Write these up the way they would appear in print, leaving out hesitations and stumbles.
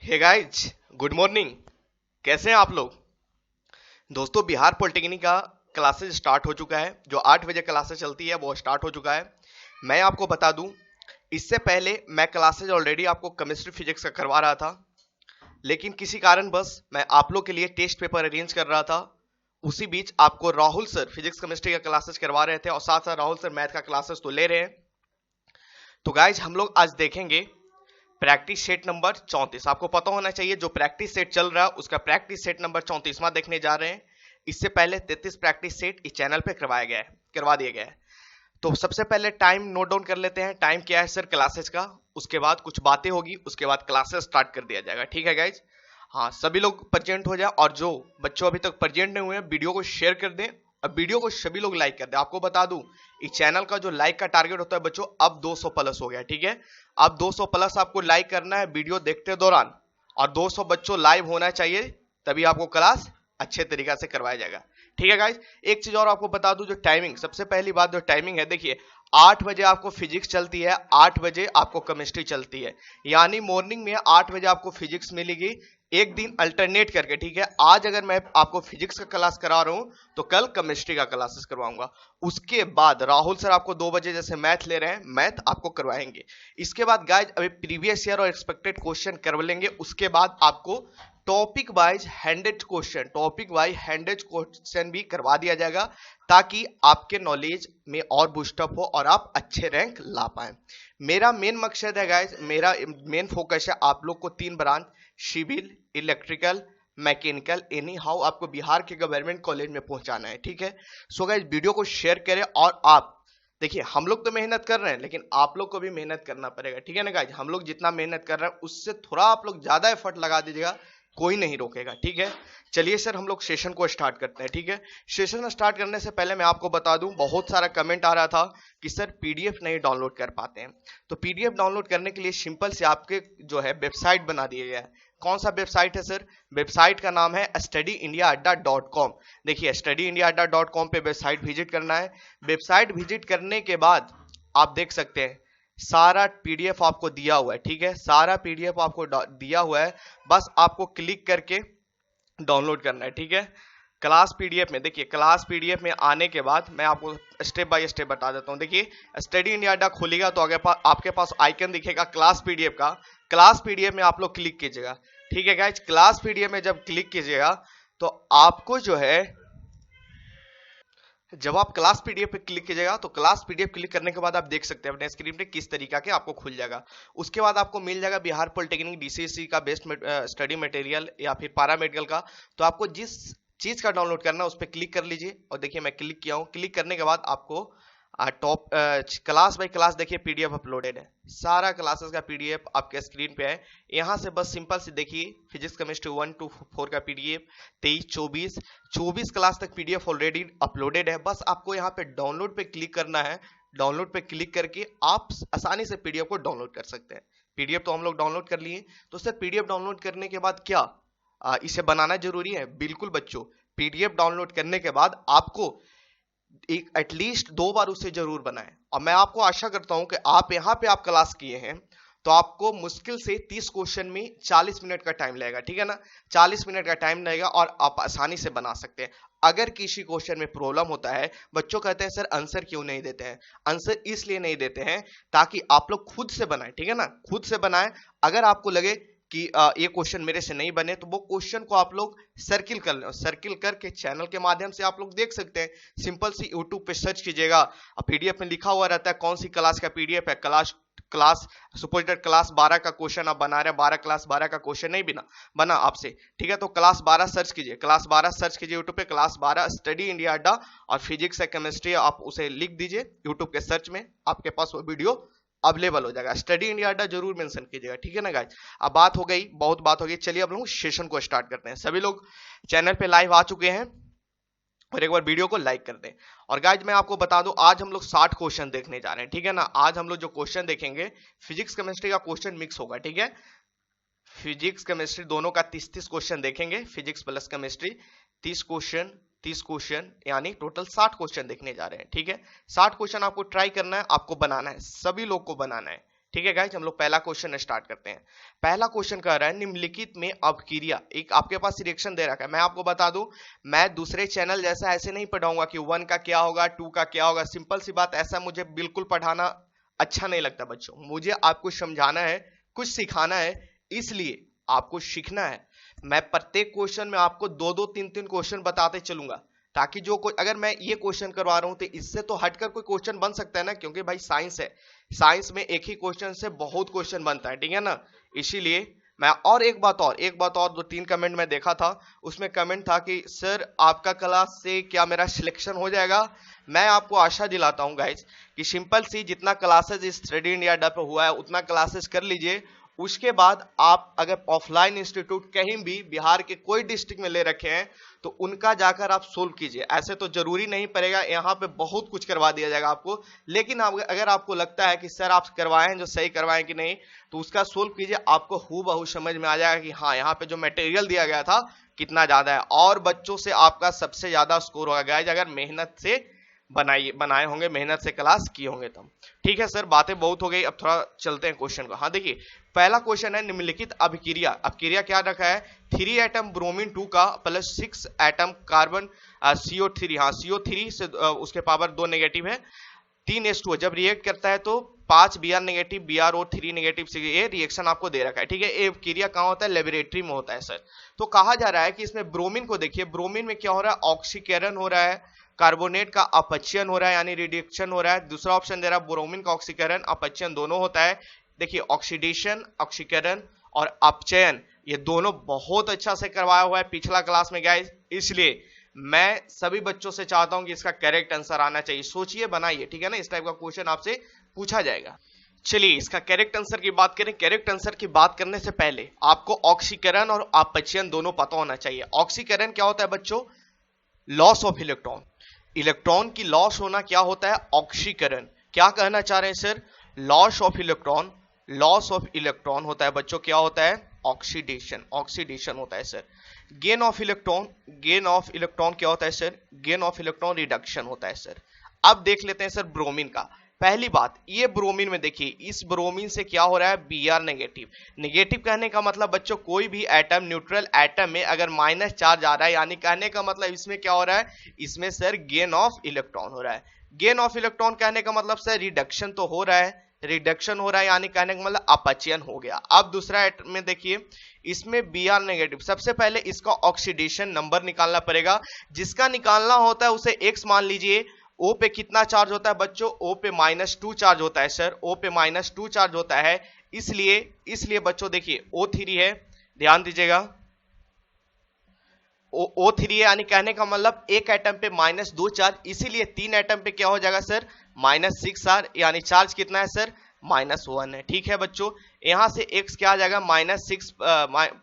Hey guys, good morning. कैसे हैं आप लोग? दोस्तों, बिहार पॉलिटेक्निक का क्लासेस स्टार्ट हो चुका है। जो 8 बजे क्लासेस चलती है वो स्टार्ट हो चुका है। मैं आपको बता दूं, इससे पहले मैं क्लासेस ऑलरेडी आपको केमिस्ट्री फिजिक्स का करवा रहा था, लेकिन किसी कारण बस मैं आप लोग के लिए टेस्ट पेपर अरेंज कर रहा था। उसी बीच आपको राहुल सर फिजिक्स केमिस्ट्री का क्लासेस करवा रहे थे और साथ साथ राहुल सर मैथ का क्लासेस तो ले रहे हैं। तो गाइज, हम लोग आज देखेंगे प्रैक्टिस सेट नंबर 34। आपको पता होना चाहिए जो प्रैक्टिस सेट चल रहा है उसका प्रैक्टिस सेट नंबर 34वां देखने जा रहे हैं। इससे पहले 33 प्रैक्टिस सेट इस चैनल पे करवा दिया गया है। तो सबसे पहले टाइम नोट डाउन कर लेते हैं। टाइम क्या है सर क्लासेस का, उसके बाद कुछ बातें होगी, उसके बाद क्लासेस स्टार्ट कर दिया जाएगा। ठीक है गाइज? हाँ, सभी लोग प्रेजेंट हो जाए और जो बच्चों अभी तक प्रेजेंट नहीं हुए हैं वीडियो को शेयर कर दें और वीडियो को सभी लोग लाइक कर दें। आपको बता दूं, इस चैनल का जो लाइक का टारगेट होता है बच्चों अब 200 प्लस हो गया। ठीक है, अब 200 प्लस आपको लाइक करना है वीडियो देखते दौरान, और 200 बच्चों लाइव होना चाहिए, तभी आपको क्लास अच्छे तरीके से करवाया जाएगा। ठीक है गाइज? एक चीज और आपको बता दूं, जो टाइमिंग, सबसे पहली बात जो टाइमिंग है, देखिए 8 बजे आपको फिजिक्स चलती है, 8 बजे आपको केमिस्ट्री चलती है, यानी मॉर्निंग में 8 बजे आपको फिजिक्स मिलेगी, एक दिन अल्टरनेट करके। ठीक है, आज अगर मैं आपको फिजिक्स का क्लास करा रहा हूं तो कल केमिस्ट्री का क्लासेस करवाऊंगा। उसके बाद राहुल सर आपको 2 बजे जैसे मैथ ले रहे हैं, मैथ आपको करवाएंगे। इसके बाद गाइज अभी प्रीवियस ईयर और एक्सपेक्टेड क्वेश्चन करवा लेंगे। उसके बाद आपको टॉपिक वाइज हैंडेड क्वेश्चन भी करवा दिया जाएगा, ताकि आपके नॉलेज में और बूस्टअप हो और आप अच्छे रैंक ला पाए। मेरा मेन मकसद है गाइज, मेरा मेन फोकस है आप लोग को 3 branch civil, electrical, mechanical, anyhow आपको बिहार के गवर्नमेंट कॉलेज में पहुंचाना है। ठीक है, सो गाइज वीडियो को शेयर करें। और आप देखिए, हम लोग तो मेहनत कर रहे हैं, लेकिन आप लोग को भी मेहनत करना पड़ेगा। ठीक है ना गाइज? हम लोग जितना मेहनत कर रहे हैं उससे थोड़ा आप लोग ज्यादा एफर्ट लगा दीजिएगा, कोई नहीं रोकेगा। ठीक है, चलिए सर हम लोग सेशन को स्टार्ट करते हैं। ठीक है, सेशन स्टार्ट करने से पहले मैं आपको बता दूं, बहुत सारा कमेंट आ रहा था कि सर पीडीएफ नहीं डाउनलोड कर पाते हैं। तो पीडीएफ डाउनलोड करने के लिए सिंपल से आपके जो है वेबसाइट बना दिया गया है। कौन सा वेबसाइट है सर? वेबसाइट का नाम है studyindiaadda.com। देखिए, studyindiaadda.com पे वेबसाइट विजिट करना है। वेबसाइट विजिट करने के बाद आप देख सकते हैं सारा पीडीएफ आपको दिया हुआ है। ठीक है, सारा पीडीएफ आपको दिया हुआ है, बस आपको क्लिक करके डाउनलोड करना है। ठीक है, क्लास पीडीएफ में देखिए, क्लास पीडीएफ में आने के बाद मैं आपको स्टेप बाय स्टेप बता देता हूं। देखिए, स्टडी इंडिया अड्डा खोलेगा तो आगे आपके पास आइकन दिखेगा क्लास पीडीएफ का। क्लास पीडीएफ में आप लोग क्लिक कीजिएगा। ठीक है गाइज, क्लास पीडीएफ में जब क्लिक कीजिएगा तो आपको जो है, जब आप क्लास पीडीएफ पे क्लिक कीजिएगा तो क्लास पीडीएफ क्लिक करने के बाद आप देख सकते हैं अपने स्क्रीन पे किस तरीका के आपको खुल जाएगा। उसके बाद आपको मिल जाएगा बिहार पॉलिटेक्निक डीसीएससी का बेस्ट स्टडी मटेरियल या फिर पैरामेडिकल का। तो आपको जिस चीज का डाउनलोड करना है उस पर क्लिक कर लीजिए। और देखिए मैं क्लिक किया हूँ। क्लिक करने के बाद आपको टॉप क्लास बाय क्लास देखिए पीडीएफ अपलोडेड है। सारा क्लासेस का पीडीएफ आपके स्क्रीन पे है। यहाँ से बस सिंपल से देखिए, फिजिक्स केमिस्ट्री 1 to 4 का पीडीएफ 23 24 क्लास तक पीडीएफ ऑलरेडी अपलोडेड है। बस आपको यहाँ पे डाउनलोड पे क्लिक करना है। डाउनलोड पे क्लिक करके आप आसानी से पीडीएफ को डाउनलोड कर सकते हैं। पीडीएफ तो हम लोग डाउनलोड कर लिए। तो सर पीडीएफ डाउनलोड करने के बाद क्या इसे बनाना जरूरी है? बिल्कुल बच्चों, पीडीएफ डाउनलोड करने के बाद आपको एक एटलीस्ट 2 बार उसे जरूर बनाएं। और मैं आपको आशा करता हूं कि आप यहाँ पे आप क्लास किए हैं तो आपको मुश्किल से 30 क्वेश्चन में 40 मिनट का टाइम लगेगा। ठीक है ना? 40 मिनट का टाइम लगेगा और आप आसानी से बना सकते हैं। अगर किसी क्वेश्चन में प्रॉब्लम होता है, बच्चों कहते हैं सर आंसर क्यों नहीं देते हैं? आंसर इसलिए नहीं देते हैं ताकि आप लोग खुद से बनाएं। ठीक है ना? खुद से बनाएं। अगर आपको लगे कि ये क्वेश्चन मेरे से नहीं बने तो वो क्वेश्चन को आप लोग सर्किल कर लें। सर्किल करके चैनल के माध्यम से आप लोग देख सकते हैं। सिंपल सी यूट्यूब पे सर्च कीजिएगा, पीडीएफ में लिखा हुआ रहता है कौन सी क्लास का पीडीएफ है। क्लास सपोज दैट क्लास 12 का क्वेश्चन आप बना रहे हैं, 12 क्लास 12 का क्वेश्चन नहीं बना आपसे। ठीक है, तो क्लास 12 सर्च कीजिए, क्लास 12 सर्च कीजिए यूट्यूब पे, क्लास 12 स्टडी इंडिया अड्डा और फिजिक्स या केमिस्ट्री आप उसे लिख दीजिए यूट्यूब के सर्च में, आपके पास वो वीडियो अवेलेबल हो जाएगा। स्टडी इंडिया अड्डा जरूर मेंशन कीजिएगा। ठीक है ना गाइज? अब बात हो गई, बहुत बात हो गई, चलिए अब लोग सेशन को स्टार्ट करते हैं। सभी लोग चैनल पे लाइव आ चुके हैं और एक बार वीडियो को लाइक कर दें। और गाइज मैं आपको बता दूं, आज हम लोग 60 क्वेश्चन देखने जा रहे हैं। ठीक है ना? आज हम लोग जो क्वेश्चन देखेंगे फिजिक्स केमिस्ट्री का क्वेश्चन मिक्स होगा। ठीक है, फिजिक्स केमिस्ट्री दोनों का 30-30 क्वेश्चन देखेंगे। फिजिक्स प्लस केमिस्ट्री 30 क्वेश्चन यानी टोटल 60 क्वेश्चन देखने जा रहे हैं। ठीक है, 60 क्वेश्चन आपको ट्राई करना है, आपको बनाना है, सभी लोग को बनाना है। ठीक है गाइस, हम लोग पहला क्वेश्चन स्टार्ट करते हैं। पहला क्वेश्चन कह रहा है निम्नलिखित में अपक्रिया, एक आपके पास रिएक्शन दे रखा है। मैं आपको बता दूं, मैं दूसरे चैनल जैसा ऐसे नहीं पढ़ाऊंगा कि 1 का क्या होगा, 2 का क्या होगा। सिंपल सी बात, ऐसा मुझे बिल्कुल पढ़ाना अच्छा नहीं लगता बच्चों। मुझे आपको समझाना है, कुछ सिखाना है, इसलिए आपको सीखना है। मैं प्रत्येक क्वेश्चन में आपको 2-2, 3-3 क्वेश्चन बताते चलूंगा, ताकि जो कोई, अगर मैं ये क्वेश्चन करवा रहा हूं तो इससे तो हटकर कोई क्वेश्चन बन सकता है ना, क्योंकि भाई साइंस है, साइंस में एक ही क्वेश्चन से बहुत क्वेश्चन बनता है, ठीक है ना। इसीलिए मैं, और एक बात और 2-3 कमेंट में देखा था, उसमें कमेंट था कि सर आपका क्लास से क्या मेरा सिलेक्शन हो जाएगा। मैं आपको आशा दिलाता हूं गाइस कि सिंपल सी, जितना क्लासेस इस स्टडी इंडिया डे पे हुआ है उतना क्लासेस कर लीजिए। उसके बाद आप अगर ऑफलाइन इंस्टीट्यूट कहीं भी बिहार के कोई डिस्ट्रिक्ट में ले रखे हैं तो उनका जाकर आप सोल्व कीजिए। ऐसे तो जरूरी नहीं पड़ेगा, यहाँ पे बहुत कुछ करवा दिया जाएगा आपको, लेकिन अगर आपको लगता है कि सर आप करवाए हैं जो सही करवाएं कि नहीं, तो उसका सोल्व कीजिए। आपको हूबहू समझ में आ जाएगा कि हाँ, यहाँ पे जो मटेरियल दिया गया था कितना ज्यादा है, और बच्चों से आपका सबसे ज्यादा स्कोर होगा गाइस अगर मेहनत से बनाए होंगे, मेहनत से क्लास किए होंगे तब। ठीक है सर, बातें बहुत हो गई, अब थोड़ा चलते हैं क्वेश्चन को। हाँ देखिए, पहला क्वेश्चन है निम्नलिखित अभिक्रिया, अपक्रिया क्या रखा है, 3 एटम ब्रोमीन 2 का प्लस 6 एटम कार्बन CO3, हाँ CO3 से उसके पावर 2 नेगेटिव है, 3 H2 जब रिएक्ट करता है तो 5 Br नेगेटिव, BrO3 नेगेटिव से ये रिएक्शन आपको दे रखा है। ठीक है, ये अपक्रिया कहाँ होता है, लेबोरेटरी में होता है सर। तो कहा जा रहा है कि इसमें ब्रोमीन को देखिए, ब्रोमीन में क्या हो रहा है, ऑक्सीकरण हो रहा है, कार्बोनेट का अपचयन हो रहा है यानी रिडक्शन हो रहा है। दूसरा ऑप्शन दे रहा है ब्रोमीन का ऑक्सीकरण अपचयन दोनों होता है। देखिए ऑक्सीडेशन, ऑक्सीकरण और अपचयन ये दोनों बहुत अच्छा से करवाया हुआ है पिछला क्लास में गाइस, इसलिए मैं सभी बच्चों से चाहता हूं कि इसका करेक्ट आंसर आना चाहिए। सोचिए, बनाइए, ठीक है ना, इस टाइप का क्वेश्चन आपसे पूछा जाएगा। चलिए इसका करेक्ट आंसर की बात करें। करेक्ट आंसर की बात करने से पहले आपको ऑक्सीकरण और अपचयन दोनों पता होना चाहिए। ऑक्सीकरण क्या होता है बच्चों, लॉस ऑफ इलेक्ट्रॉन, इलेक्ट्रॉन की लॉस होना क्या होता है, ऑक्सीकरण। क्या कहना चाह रहे हैं sir, loss of electron, loss of electron होता है बच्चों क्या होता है, ऑक्सीडेशन, ऑक्सीडेशन होता है sir. Gain of electron, gain of electron क्या होता है sir, gain of electron reduction होता है सर। अब देख लेते हैं सर ब्रोमीन का। पहली बात, ये ब्रोमीन में देखिए, इस ब्रोमीन से क्या हो रहा है, Br नेगेटिव। नेगेटिव कहने का मतलब बच्चों, कोई भी एटम, न्यूट्रल एटम में अगर माइनस चार्ज आ रहा है, यानी कहने का मतलब इसमें क्या हो रहा है, इसमें सर गेन ऑफ इलेक्ट्रॉन हो रहा है। गेन ऑफ इलेक्ट्रॉन कहने का मतलब सर रिडक्शन तो हो रहा है, रिडक्शन हो रहा है यानी कहने का मतलब अपचयन हो गया। अब दूसरा में देखिए, इसमें Br नेगेटिव, सबसे पहले इसका ऑक्सीडेशन नंबर निकालना पड़ेगा। जिसका निकालना होता है उसे X मान लीजिए। O पे कितना चार्ज होता है बच्चों, O पे -2 चार्ज होता है सर, O पे -2 चार्ज होता है, इसलिए बच्चों देखिए O3 है, ध्यान दीजिएगा, O3 है यानी कहने का मतलब एक एटम पे -2 चार्ज, इसीलिए 3 एटम पे क्या हो जाएगा सर, -6 चार्ज, यानी चार्ज कितना है सर, -1 है। ठीक है बच्चों, यहां से x क्या आ जाएगा, -6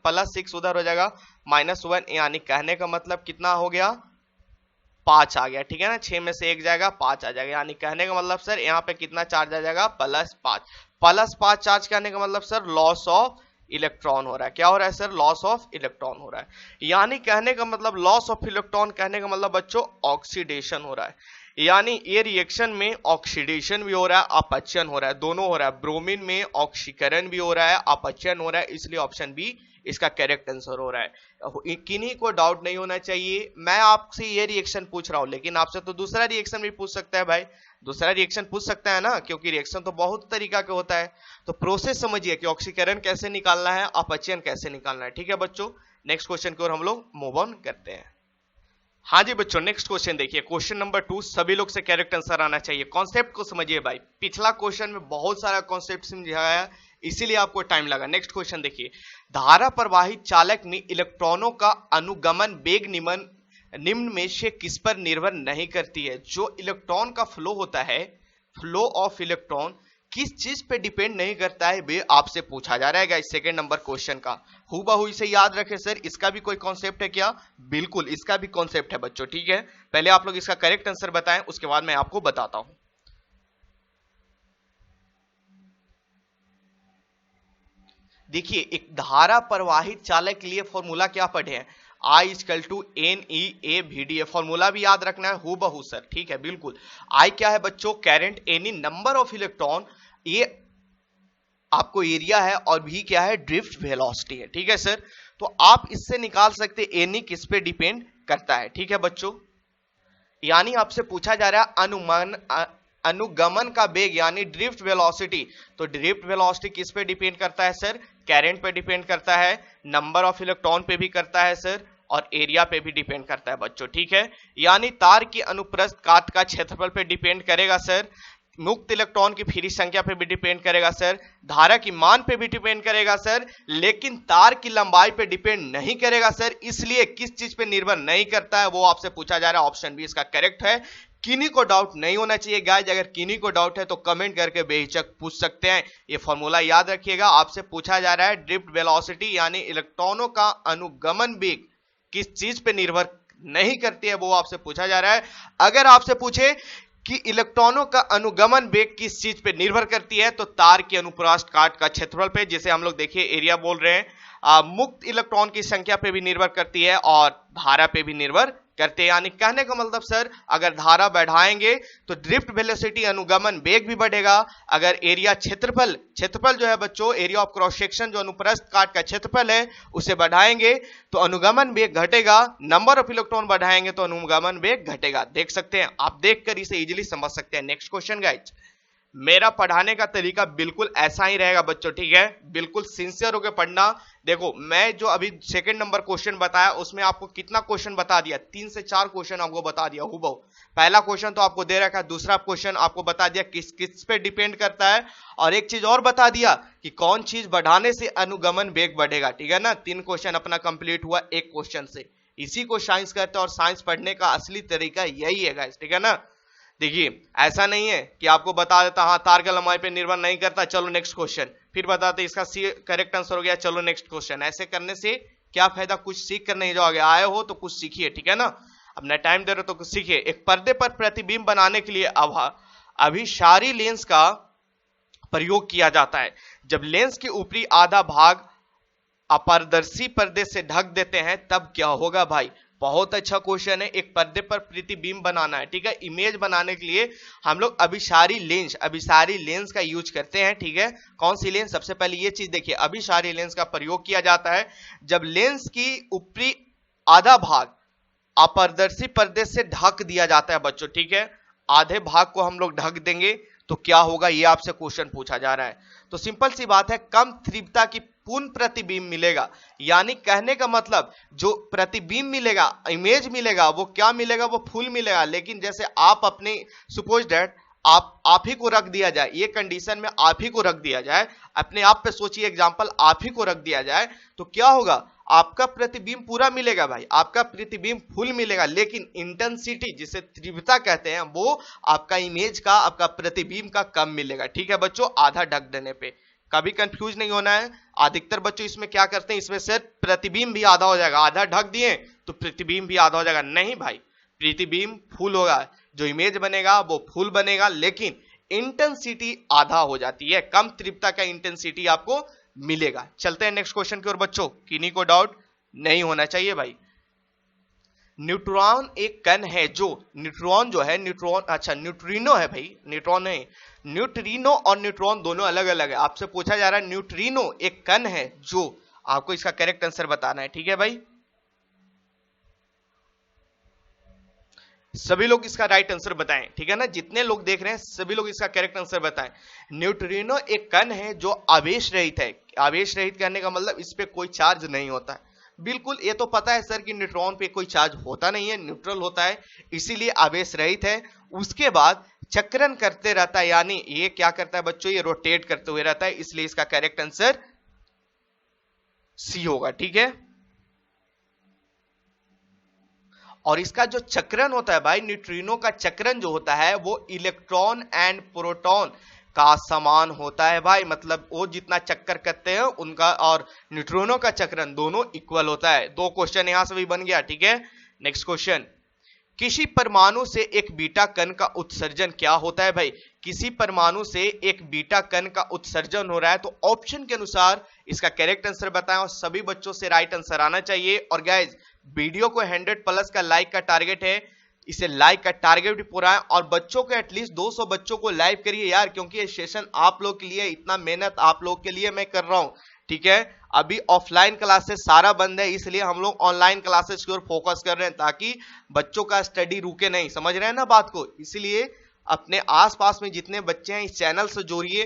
+6 उधर हो जाएगा -1, यानी कहने का मतलब कितना हो गया, 5 आ गया। ठीक है ना, 6 में से 1 जाएगा 5 आ जाएगा, यानी कहने का मतलब सर यहाँ पे कितना चार्ज आ जाएगा, +5 चार्ज कहने का मतलब सर लॉस ऑफ इलेक्ट्रॉन हो रहा है। क्या हो रहा है सर, लॉस ऑफ इलेक्ट्रॉन हो रहा है। यानी कहने का मतलब लॉस ऑफ इलेक्ट्रॉन कहने का मतलब बच्चों ऑक्सीडेशन हो रहा है, यानी ये रिएक्शन में ऑक्सीडेशन भी हो रहा है, अपचयन हो रहा है, दोनों हो रहा है। ब्रोमीन में ऑक्सीकरण भी हो रहा है, अपचयन हो रहा है, इसलिए ऑप्शन बी इसका करेक्ट आंसर हो रहा है। किन्हीं को डाउट नहीं होना चाहिए, मैं आपसे ये रिएक्शन पूछ रहा हूं, लेकिन आपसे तो दूसरा रिएक्शन भी पूछ सकता है भाई, दूसरा रिएक्शन पूछ सकता है ना, क्योंकि रिएक्शन तो बहुत तरीका का होता है। तो प्रोसेस समझिए कि ऑक्सीकरण कैसे निकालना है, अपचयन कैसे निकालना है। ठीक है बच्चों, नेक्स्ट क्वेश्चन की ओर हम लोग मूव ऑन करते हैं। हाँ जी बच्चों, नेक्स्ट क्वेश्चन देखिए, क्वेश्चन नंबर 2, सभी लोग से करेक्ट आंसर आना चाहिए। कॉन्सेप्ट को समझिए भाई, पिछला क्वेश्चन में बहुत सारा कॉन्सेप्ट समझाया, इसीलिए आपको टाइम लगा। नेक्स्ट क्वेश्चन देखिए, धारा प्रवाहित चालक में इलेक्ट्रॉनों का अनुगमन वेग निम्न में से किस पर निर्भर नहीं करती है। जो इलेक्ट्रॉन का फ्लो होता है, फ्लो ऑफ इलेक्ट्रॉन किस चीज पे डिपेंड नहीं करता है, वे आपसे पूछा जा रहा है गाइस सेकंड नंबर क्वेश्चन का। हूबहू इसे याद रखें सर, इसका भी कोई कॉन्सेप्ट है क्या, बिल्कुल इसका भी कॉन्सेप्ट है बच्चों। ठीक है, पहले आप लोग इसका करेक्ट आंसर बताएं, उसके बाद मैं आपको बताता हूं। देखिए, एक धारा प्रवाहित चालक के लिए फॉर्मूला क्या पढ़े हैं, I = NeA/VDA, फॉर्मूला भी याद रखना है हूबहू सर। ठीक है, बिल्कुल। I क्या है बच्चों, current, N number of electron, ये आपको एरिया है और भी क्या है, ड्रिफ्ट वेलोसिटी है। ठीक है सर, तो आप इससे निकाल सकते एनी किस पे डिपेंड करता है। ठीक है बच्चों, यानी आपसे पूछा जा रहा है अनुगमन का वेग यानी ड्रिफ्ट वेलोसिटी, तो ड्रिफ्ट वेलोसिटी किस पे डिपेंड करता है सर, करंट पे डिपेंड करता है, नंबर ऑफ इलेक्ट्रॉन पे भी करता है सर, और एरिया पे भी डिपेंड करता है बच्चों। ठीक है, यानी तार की अनुप्रस्थ काट का क्षेत्रफल पे डिपेंड करेगा सर, मुक्त इलेक्ट्रॉन की फ्री संख्या पे भी डिपेंड करेगा सर, धारा की मान पे भी डिपेंड करेगा सर, लेकिन तार की लंबाई पे डिपेंड नहीं करेगा सर। इसलिए किस चीज पे निर्भर नहीं करता है वो आपसे पूछा जा रहा है। ऑप्शन बी इसका करेक्ट है। किन्हीं को डाउट नहीं होना चाहिए गाइस, अगर किन्हीं को डाउट है तो कमेंट करके बेहिचक पूछ सकते हैं। ये फॉर्मूला याद रखिएगा, आपसे पूछा जा रहा है ड्रिफ्ट वेलोसिटी यानी इलेक्ट्रॉनों का अनुगमन वेग किस चीज पे निर्भर नहीं करती है, वो आपसे पूछा जा रहा है। अगर आपसे पूछे कि इलेक्ट्रॉनों का अनुगमन वेग किस चीज पे निर्भर करती है, तो तार की अनुप्रस्थ काट का क्षेत्रफल पे, जिसे हम लोग देखिए एरिया बोल रहे हैं, मुक्त इलेक्ट्रॉन की संख्या पे भी निर्भर करती है और धारा पे भी निर्भर करते हैं। यानी कहने का मतलब सर, अगर धारा बढ़ाएंगे तो ड्रिफ्ट वेलोसिटी अनुगमन वेग भी बढ़ेगा, अगर एरिया क्षेत्रफल जो है बच्चों, एरिया ऑफ क्रॉस सेक्शन जो अनुप्रस्थ काट का क्षेत्रफल है उसे बढ़ाएंगे तो अनुगमन वेग घटेगा, नंबर ऑफ इलेक्ट्रॉन बढ़ाएंगे तो अनुगमन वेग घटेगा। देख सकते हैं, आप देखकर इसे इजीली समझ सकते हैं। नेक्स्ट क्वेश्चन गाइस, मेरा पढ़ाने का तरीका बिल्कुल ऐसा ही रहेगा बच्चों। ठीक है, बिल्कुल सिंसियर होकर पढ़ना। देखो, मैं जो अभी सेकंड नंबर क्वेश्चन बताया उसमें आपको कितना क्वेश्चन बता दिया, 3 से 4 क्वेश्चन आपको बता दिया हूबहू। पहला क्वेश्चन तो आपको दे रखा है, दूसरा क्वेश्चन आपको बता दिया किस किस पे डिपेंड करता है, और एक चीज और बता दिया कि कौन चीज बढ़ाने से अनुगमन वेग बढ़ेगा। ठीक है ना, 3 क्वेश्चन अपना कंप्लीट हुआ एक क्वेश्चन से। इसी को साइंस कहते हैं और साइंस पढ़ने का असली तरीका यही है गाइस। ठीक है ना, देखिए ऐसा नहीं है कि आपको बता देता हाँ तार की लंबाई पे निर्भर नहीं करता, चलो नेक्स्ट क्वेश्चन, फिर बताते इसका सी करेक्ट आंसर हो गया, चलो नेक्स्ट क्वेश्चन। ऐसे करने से क्या फायदा, कुछ सीख कर नहीं जाओगे, आए हो तो कुछ सीखिए। ठीक है ना, अपना टाइम दे रहे हो तो कुछ सीखिए। एक पर्दे पर प्रतिबिंब बनाने के लिए अभिसारी लेंस का प्रयोग किया जाता है। जब लेंस के ऊपरी आधा भाग अपारदर्शी पर्दे से ढक देते हैं तब क्या होगा भाई। बहुत अच्छा क्वेश्चन है। एक पर्दे पर प्रतिबिंब बनाना है, ठीक है, इमेज बनाने के लिए हम लोग अभिसारी लेंस का यूज करते हैं। ठीक है, कौन सी लेंस, सबसे पहले ये चीज देखिए, अभिसारी लेंस का प्रयोग किया जाता है जब लेंस की ऊपरी आधा भाग अपारदर्शी पर्दे से ढक दिया जाता है बच्चों। ठीक है, आधे भाग को हम लोग ढक देंगे तो क्या होगा, ये आपसे क्वेश्चन पूछा जा रहा है। तो सिंपल सी बात है, कम तीव्रता की पूर्ण प्रतिबिंब मिलेगा। यानी कहने का मतलब जो प्रतिबिंब मिलेगा, इमेज मिलेगा, वो क्या मिलेगा, वो फुल मिलेगा। लेकिन जैसे आप अपने सपोज दैट आप ही को रख दिया जाए, ये कंडीशन में आप ही को रख दिया जाए, अपने आप पे सोचिए, एग्जांपल आप ही को रख दिया जाए तो क्या होगा, आपका प्रतिबिंब पूरा मिलेगा भाई, आपका प्रतिबिंब फुल मिलेगा, लेकिन इंटेंसिटी जिसे तीव्रता कहते हैं वो आपका इमेज का, आपका प्रतिबिंब का कम मिलेगा। ठीक है बच्चों, आधा ढक देने पे कभी कंफ्यूज नहीं होना है। अधिकतर बच्चों इसमें क्या करते हैं, इसमें सिर्फ प्रतिबिंब भी आधा हो जाएगा, आधा ढक दिए तो प्रतिबिंब भी आधा हो जाएगा। नहीं भाई, प्रतिबिंब फुल होगा, जो इमेज बनेगा वो फुल बनेगा, लेकिन इंटेंसिटी आधा हो जाती है, कम तीव्रता का इंटेंसिटी आपको मिलेगा। चलते हैं नेक्स्ट क्वेश्चन की ओर बच्चों, किन्हीं को डाउट नहीं होना चाहिए भाई। न्यूट्रॉन एक कण है जो, न्यूट्रॉन जो है, न्यूट्रिनो है भाई, न्यूट्रॉन है, न्यूट्रिनो और न्यूट्रॉन दोनों अलग अलग है। आपसे पूछा जा रहा है न्यूट्रिनो एक कण है जो, आपको इसका करेक्ट आंसर बताना है। ठीक है भाई, सभी लोग इसका राइट आंसर बताएं। ठीक है ना, जितने लोग देख रहे हैं सभी लोग इसका करेक्ट आंसर बताएं। न्यूट्रिनो एक कण है जो आवेश रहित है। आवेश रहित कहने का मतलब इस पे कोई चार्ज नहीं होता है। बिल्कुल, ये तो पता है सर कि न्यूट्रॉन पे कोई चार्ज होता नहीं है, न्यूट्रल होता है, इसीलिए आवेश रहित है। उसके बाद चक्रण करते रहता है, यानी ये क्या करता है बच्चों, ये रोटेट करते हुए रहता है, इसलिए इसका करेक्ट आंसर सी होगा। ठीक है, और इसका जो चक्रण होता है भाई, न्यूट्रिनो का चक्रण जो होता है वो इलेक्ट्रॉन एंड प्रोटॉन का समान होता है भाई। मतलब वो जितना चक्कर करते हैं उनका और न्यूट्रिनो का चक्रण दोनों इक्वल होता है। 2 क्वेश्चन यहां से भी बन गया। ठीक है, नेक्स्ट क्वेश्चन, किसी परमाणु से एक बीटा कण का उत्सर्जन क्या होता है भाई। किसी परमाणु से एक बीटा कण का उत्सर्जन हो रहा है, तो ऑप्शन के अनुसार इसका करेक्ट आंसर बताएं, और सभी बच्चों से राइट आंसर आना चाहिए। और गाइज वीडियो को 100+ का लाइक का टारगेट है, इसे लाइक का टारगेट भी पूरा है, और बच्चों को एटलीस्ट 200 बच्चों को लाइव करिए यार, क्योंकि ये सेशन आप लोग के लिए, इतना मेहनत आप लोग के लिए मैं कर रहा हूं, ठीक है। अभी ऑफलाइन क्लासेस सारा बंद है, इसलिए हम लोग ऑनलाइन क्लासेस की ओर फोकस कर रहे हैं, ताकि बच्चों का स्टडी रुके नहीं, समझ रहे हैं ना बात को। इसलिए अपने आसपास में जितने बच्चे हैं इस चैनल से जोड़िए,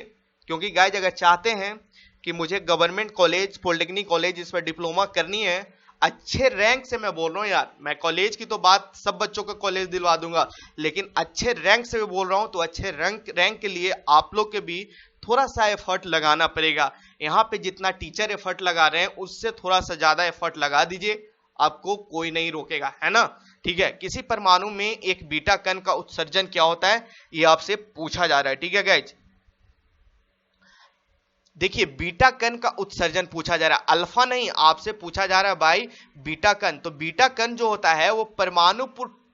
क्योंकि गाइज अगर चाहते हैं कि मुझे गवर्नमेंट कॉलेज, पॉलिटेक्निक कॉलेज इसमें डिप्लोमा करनी है अच्छे रैंक से, मैं बोल रहा हूं यार, मैं कॉलेज की तो बात, सब बच्चों को कॉलेज दिलवा दूंगा, लेकिन अच्छे रैंक से भी बोल रहा हूं, तो अच्छे रैंक के लिए आप लोग के भी थोड़ा सा एफर्ट लगाना पड़ेगा। यहाँ पे जितना टीचर एफर्ट लगा रहे हैं उससे थोड़ा सा ज्यादा एफर्ट लगा दीजिए, आपको कोई नहीं रोकेगा, है ना, ठीक है। किसी परमाणु में एक बीटा कण का उत्सर्जन क्या होता है, ये आपसे पूछा जा रहा है, ठीक है गाइज। देखिए बीटा कण का उत्सर्जन पूछा जा रहा है, अल्फा नहीं, आपसे पूछा जा रहा है भाई बीटा कण। तो बीटा कण जो होता है वो परमाणु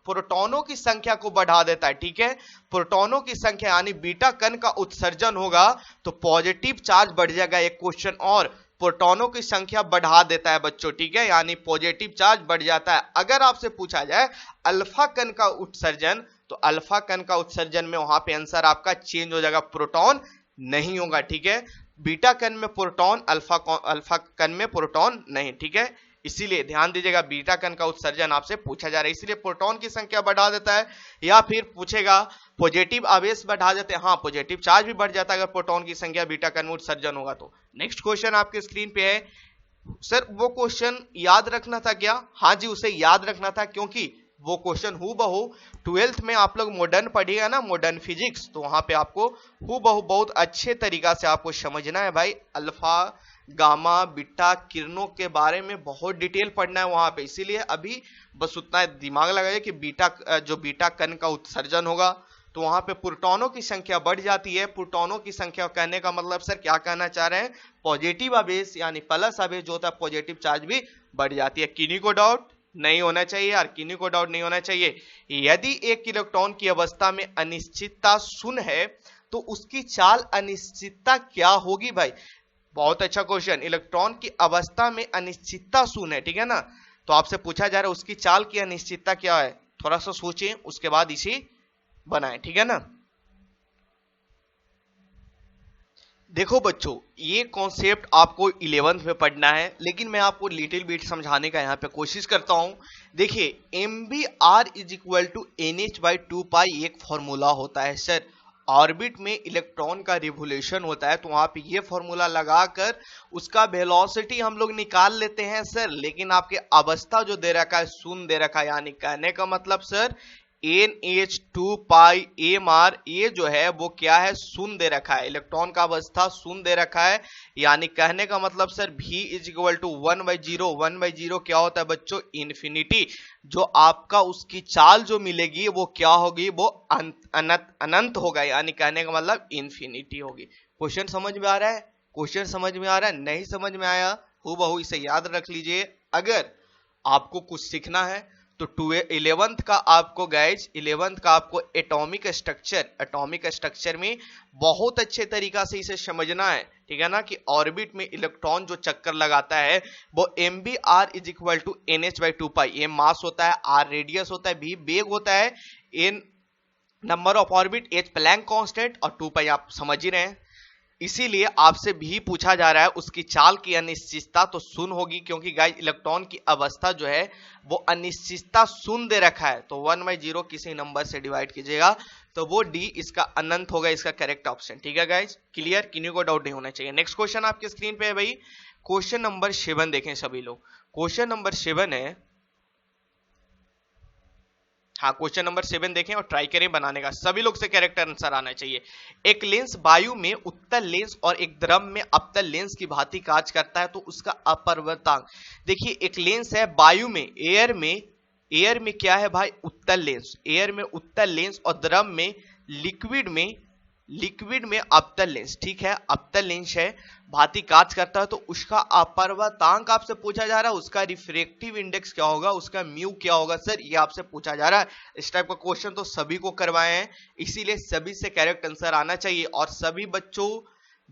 प्रोटॉनों की संख्या को बढ़ा देता है, ठीक है। प्रोटॉनों की संख्या यानी बीटा कण का उत्सर्जन होगा तो पॉजिटिव चार्ज बढ़ जाएगा, एक क्वेश्चन और, प्रोटॉनों की संख्या बढ़ा देता है बच्चों, ठीक है, यानी पॉजिटिव चार्ज बढ़ जाता है। अगर आपसे पूछा जाए अल्फा कण का उत्सर्जन, तो अल्फा कण का उत्सर्जन में वहां पे आंसर आपका चेंज हो जाएगा, प्रोटॉन नहीं होगा, ठीक है। बीटा कण में प्रोटॉन, अल्फा कण में प्रोटॉन नहीं, ठीक है। इसीलिए ध्यान दीजिएगा, बीटा कण का उत्सर्जन आपसे पूछा जा रहा है, इसलिए प्रोटॉन की संख्या बढ़ा देता है, या फिर पूछेगा पॉजिटिव आवेश बढ़ा देते हैं, हाँ पॉजिटिव चार्ज भी बढ़ जाता है अगर प्रोटॉन की संख्या बीटा कण में उत्सर्जन होगा तो। नेक्स्ट क्वेश्चन आपके स्क्रीन पे है, सर वो क्वेश्चन याद रखना था क्या? हाँ जी उसे याद रखना था, क्योंकि वो क्वेश्चन हूबहू 12th में आप लोग मॉडर्न पढ़िएगा ना, मॉडर्न फिजिक्स, तो वहां पे आपको हूबहू बहुत अच्छे तरीका से आपको समझना है भाई, अल्फा गामा बीटा किरणों के बारे में बहुत डिटेल पढ़ना है वहां पे। इसीलिए अभी बस उतना दिमाग लगाइए कि जो बीटा कण का उत्सर्जन होगा तो वहां पे प्रोटॉनों की संख्या बढ़ जाती है। प्रोटॉनों की संख्या कहने का मतलब सर क्या कहना चाह रहे हैं, पॉजिटिव आवेश यानी प्लस आवेश जो होता है पॉजिटिव चार्ज भी बढ़ जाती है। किन्हीं को डाउट नहीं होना चाहिए यार, किन्हीं को डाउट नहीं होना चाहिए। यदि एक इलेक्ट्रॉन की अवस्था में अनिश्चितता शून्य है तो उसकी चाल अनिश्चितता क्या होगी भाई? बहुत अच्छा क्वेश्चन। इलेक्ट्रॉन की अवस्था में अनिश्चितता शून्य है, ठीक है ना, तो आपसे पूछा जा रहा है उसकी चाल की अनिश्चितता क्या है, थोड़ा सा सोचिए उसके बाद इसे बनाएं, ठीक है ना। देखो बच्चों ये कॉन्सेप्ट आपको 11th में पढ़ना है, लेकिन मैं आपको लिटिल बिट समझाने का यहाँ पे कोशिश करता हूँ। देखिए MBR is equal to NH/2 एक फॉर्मूला होता है सर, ऑर्बिट में इलेक्ट्रॉन का रिवोल्यूशन होता है तो वहां पे ये फॉर्मूला लगाकर उसका वेलोसिटी हम लोग निकाल लेते हैं सर, लेकिन आपके अवस्था जो दे रखा है शून्य दे रखा है, यानी कहने का मतलब सर NH/2 ये जो है वो क्या है, शून्य दे रखा है, इलेक्ट्रॉन का अवस्था शून्य दे रखा है, यानी कहने का मतलब sir V is equal to 1/0। 1/0 क्या होता है बच्चों, इन्फिनिटी। जो आपका उसकी चाल जो मिलेगी वो क्या होगी, वो अनंत होगा, यानी कहने का मतलब इन्फिनिटी होगी। क्वेश्चन समझ में आ रहा है? क्वेश्चन समझ में आ रहा है? नहीं समझ में आया हूबहू इसे याद रख लीजिए। अगर आपको कुछ सीखना है तो 11th का आपको गाइज 11th का आपको एटॉमिक स्ट्रक्चर में बहुत अच्छे तरीका से इसे समझना है, ठीक है ना, कि ऑर्बिट में इलेक्ट्रॉन जो चक्कर लगाता है वो MBR is equal to NH/2। M mass होता है, R रेडियस होता है, V वेग होता है, N number of orbit, H Planck constant और 2 आप समझ ही रहे हैं। इसीलिए आपसे भी पूछा जा रहा है उसकी चाल की अनिश्चितता तो शून्य होगी, क्योंकि गाइस इलेक्ट्रॉन की अवस्था जो है वो अनिश्चितता शून्य दे रखा है, तो 1/0 किसी नंबर से डिवाइड कीजिएगा तो वो D इसका अनंत होगा, इसका करेक्ट ऑप्शन, ठीक है गाइस, क्लियर, किन्हीं को डाउट नहीं होना चाहिए। नेक्स्ट क्वेश्चन आपके स्क्रीन पे है भाई, क्वेश्चन नंबर 7 देखें सभी लोग। क्वेश्चन नंबर 7 है, हाँ क्वेश्चन नंबर 7 देखें और ट्राई करें बनाने का, सभी लोग से करेक्ट आंसर आना चाहिए। एक लेंस वायु में उत्तल लेंस और एक द्रव में अवतल लेंस की भांति कार्य करता है तो उसका अपवर्तनांक। देखिए एक लेंस है वायु में, एयर में क्या है भाई, उत्तल लेंस, एयर में उत्तल लेंस और द्रव में लिक्विड में अवतल लेंस, ठीक है, अवतल लेंस है, भांति कार्य करता है तो उसका अपवर्तनांक आपसे पूछा जा रहा है, उसका रिफ्रैक्टिव इंडेक्स क्या होगा, उसका म्यू क्या होगा सर, ये आपसे पूछा जा रहा है। इस टाइप का क्वेश्चन तो सभी को करवाए हैं, इसीलिए सभी से करेक्ट आंसर आना चाहिए। और सभी बच्चों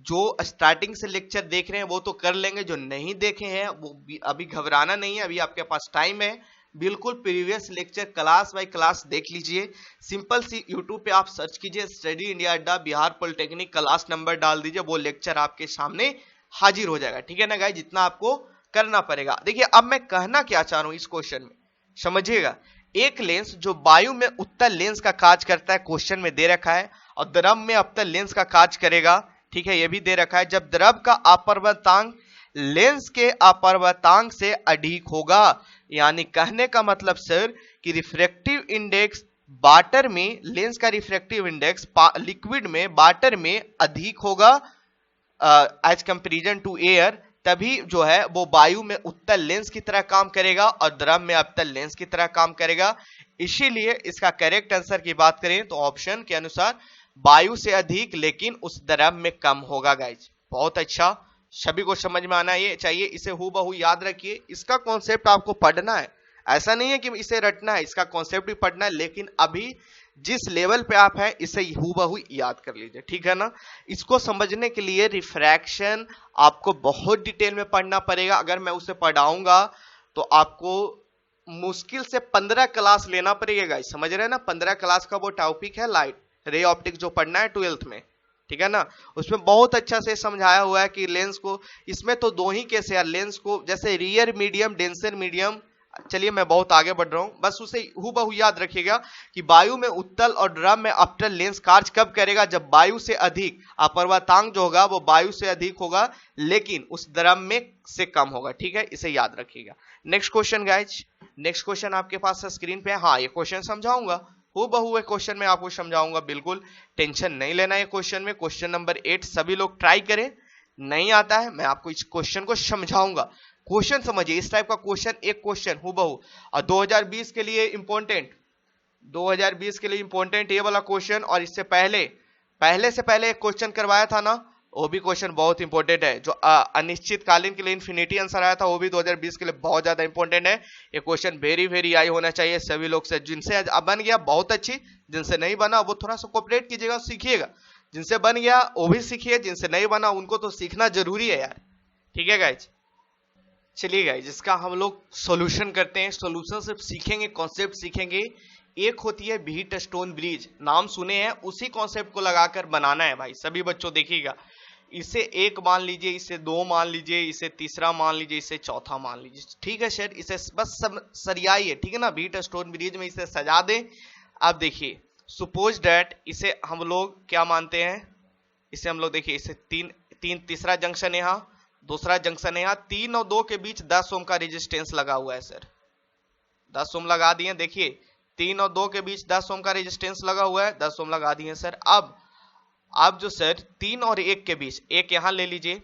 जो स्टार्टिंग से लेक्चर देख रहे हैं वो तो कर लेंगे, जो नहीं देखे हैं वो अभी घबराना नहीं है, अभी आपके पास टाइम है, बिल्कुल previous lecture class by class देख लीजिए। सिंपल सी यूट्यूब पे आप सर्च कीजिए स्टडी इंडिया अड्डा बिहार पॉलिटेक्निक, क्लास नंबर डाल दीजिए, वो लेक्चर आपके सामने हाजिर हो जाएगा। ठीक है ना गाइस, जितना आपको करना पड़ेगा। देखिए अब मैं कहना क्या चाह रहा हूं इस क्वेश्चन में, समझिएगा। एक लेंस जो वायु में उत्तल लेंस का कार्य करता है, क्वेश्चन में दे रखा है, और द्रव में अवतल लेंस का कार्य करेगा। ठीक है, यह भी दे रखा है। जब द्रव का अपवर्तनांक लेंस के अपवर्तनांक से अधिक होगा, यानी कहने का मतलब सर कि रिफ्रैक्टिव इंडेक्स वाटर में, लेंस का रिफ्रैक्टिव इंडेक्स लिक्विड में वाटर में अधिक होगा एज कंपेरिजन टू एयर, तभी जो है वो वायु में उत्तल लेंस की तरह काम करेगा और द्रव में अवतल लेंस की तरह काम करेगा। इसीलिए इसका करेक्ट आंसर की बात करें तो ऑप्शन के अनुसार वायु से अधिक लेकिन उस द्रव में कम होगा गाइज। बहुत अच्छा, सभी को समझ में आना ये चाहिए, इसे हूबहू याद रखिए। इसका कॉन्सेप्ट आपको पढ़ना है, ऐसा नहीं है कि इसे रटना है, इसका कॉन्सेप्ट भी पढ़ना है, लेकिन अभी जिस लेवल पे आप हैं इसे हूबहू याद कर लीजिए। ठीक है ना। इसको समझने के लिए रिफ्रैक्शन आपको बहुत डिटेल में पढ़ना पड़ेगा। अगर मैं उसे पढ़ाऊंगा तो आपको मुश्किल से 15 क्लास लेना पड़ेगा, समझ रहे हैं ना। 15 क्लास का वो टॉपिक है लाइट रे ऑप्टिक, जो पढ़ना है 12th में। ठीक है ना, उसमें बहुत अच्छा से समझाया हुआ है कि लेंस को, इसमें तो दो ही केस है लेंस को, जैसे रियर मीडियम, डेंसर मीडियम। चलिए मैं बहुत आगे बढ़ रहा हूं, बस उसे हूबहू याद रखिएगा कि वायु में उत्तल और द्रव में अवतल लेंस कार्य कब करेगा, जब वायु से अधिक अपवर्तनांक जो होगा वो वायु से अधिक होगा लेकिन उस द्रव में से कम होगा। ठीक है, इसे याद रखिएगा। Next question guys, next question आपके पास स्क्रीन पे है। हाँ, ये क्वेश्चन समझाऊंगा, हूबहू क्वेश्चन में आपको समझाऊंगा, बिल्कुल टेंशन नहीं लेना है क्वेश्चन में। क्वेश्चन नंबर 8 सभी लोग ट्राई करें, नहीं आता है मैं आपको इस क्वेश्चन को समझाऊंगा। क्वेश्चन समझिए, इस टाइप का क्वेश्चन, एक क्वेश्चन हूबहू। और 2020 के लिए इंपॉर्टेंट, 2020 के लिए इंपॉर्टेंट ये वाला क्वेश्चन, और इससे पहले से पहले एक क्वेश्चन करवाया था ना, वो भी क्वेश्चन बहुत इंपॉर्टेंट है। जो अनिश्चितकालीन के लिए इन्फिनिटी आंसर आया था, वो भी 2020 के लिए बहुत ज्यादा इंपॉर्टेंट है। ये क्वेश्चन वेरी आई होना चाहिए सभी लोग से। जिनसे बन गया बहुत अच्छी, जिनसे नहीं बना वो थोड़ा सा कोऑपरेट कीजिएगा, सीखिएगा। जिनसे बन गया वो भी सीखिए, जिनसे नहीं बना उनको तो सीखना जरूरी है यार। ठीक है गाइज, चलिए गाइज इसका हम लोग सॉल्यूशन करते हैं। सॉल्यूशन सिर्फ सीखेंगे, कॉन्सेप्ट सीखेंगे। एक होती है व्हीट स्टोन ब्रिज, नाम सुने हैं, उसी कॉन्सेप्ट को लगाकर बनाना है भाई सभी बच्चों। देखिएगा, इसे एक मान लीजिए, इसे दो मान लीजिए, इसे तीसरा मान लीजिए, इसे चौथा मान लीजिए। ठीक है सर, इसे बस सब सरियाइए। ठीक है ना, व्हीट स्टोन ब्रिज में इसे सजा दें। अब देखिए, सपोज दैट इसे हम लोग क्या मानते हैं, इसे हम लोग देखिए, इसे तीसरा जंक्शन यहाँ, दूसरा जंक्शन है यहाँ, 3 और 2 के बीच 10 ओम का रेजिस्टेंस लगा हुआ है सर। 10 ओम लगा दिए। देखिए 3 और 2 के बीच 10 ओम का रेजिस्टेंस लगा हुआ है, 10 ओम लगा दिए सर। अब जो सर 3 और 1 के बीच, एक यहां ले लीजिए,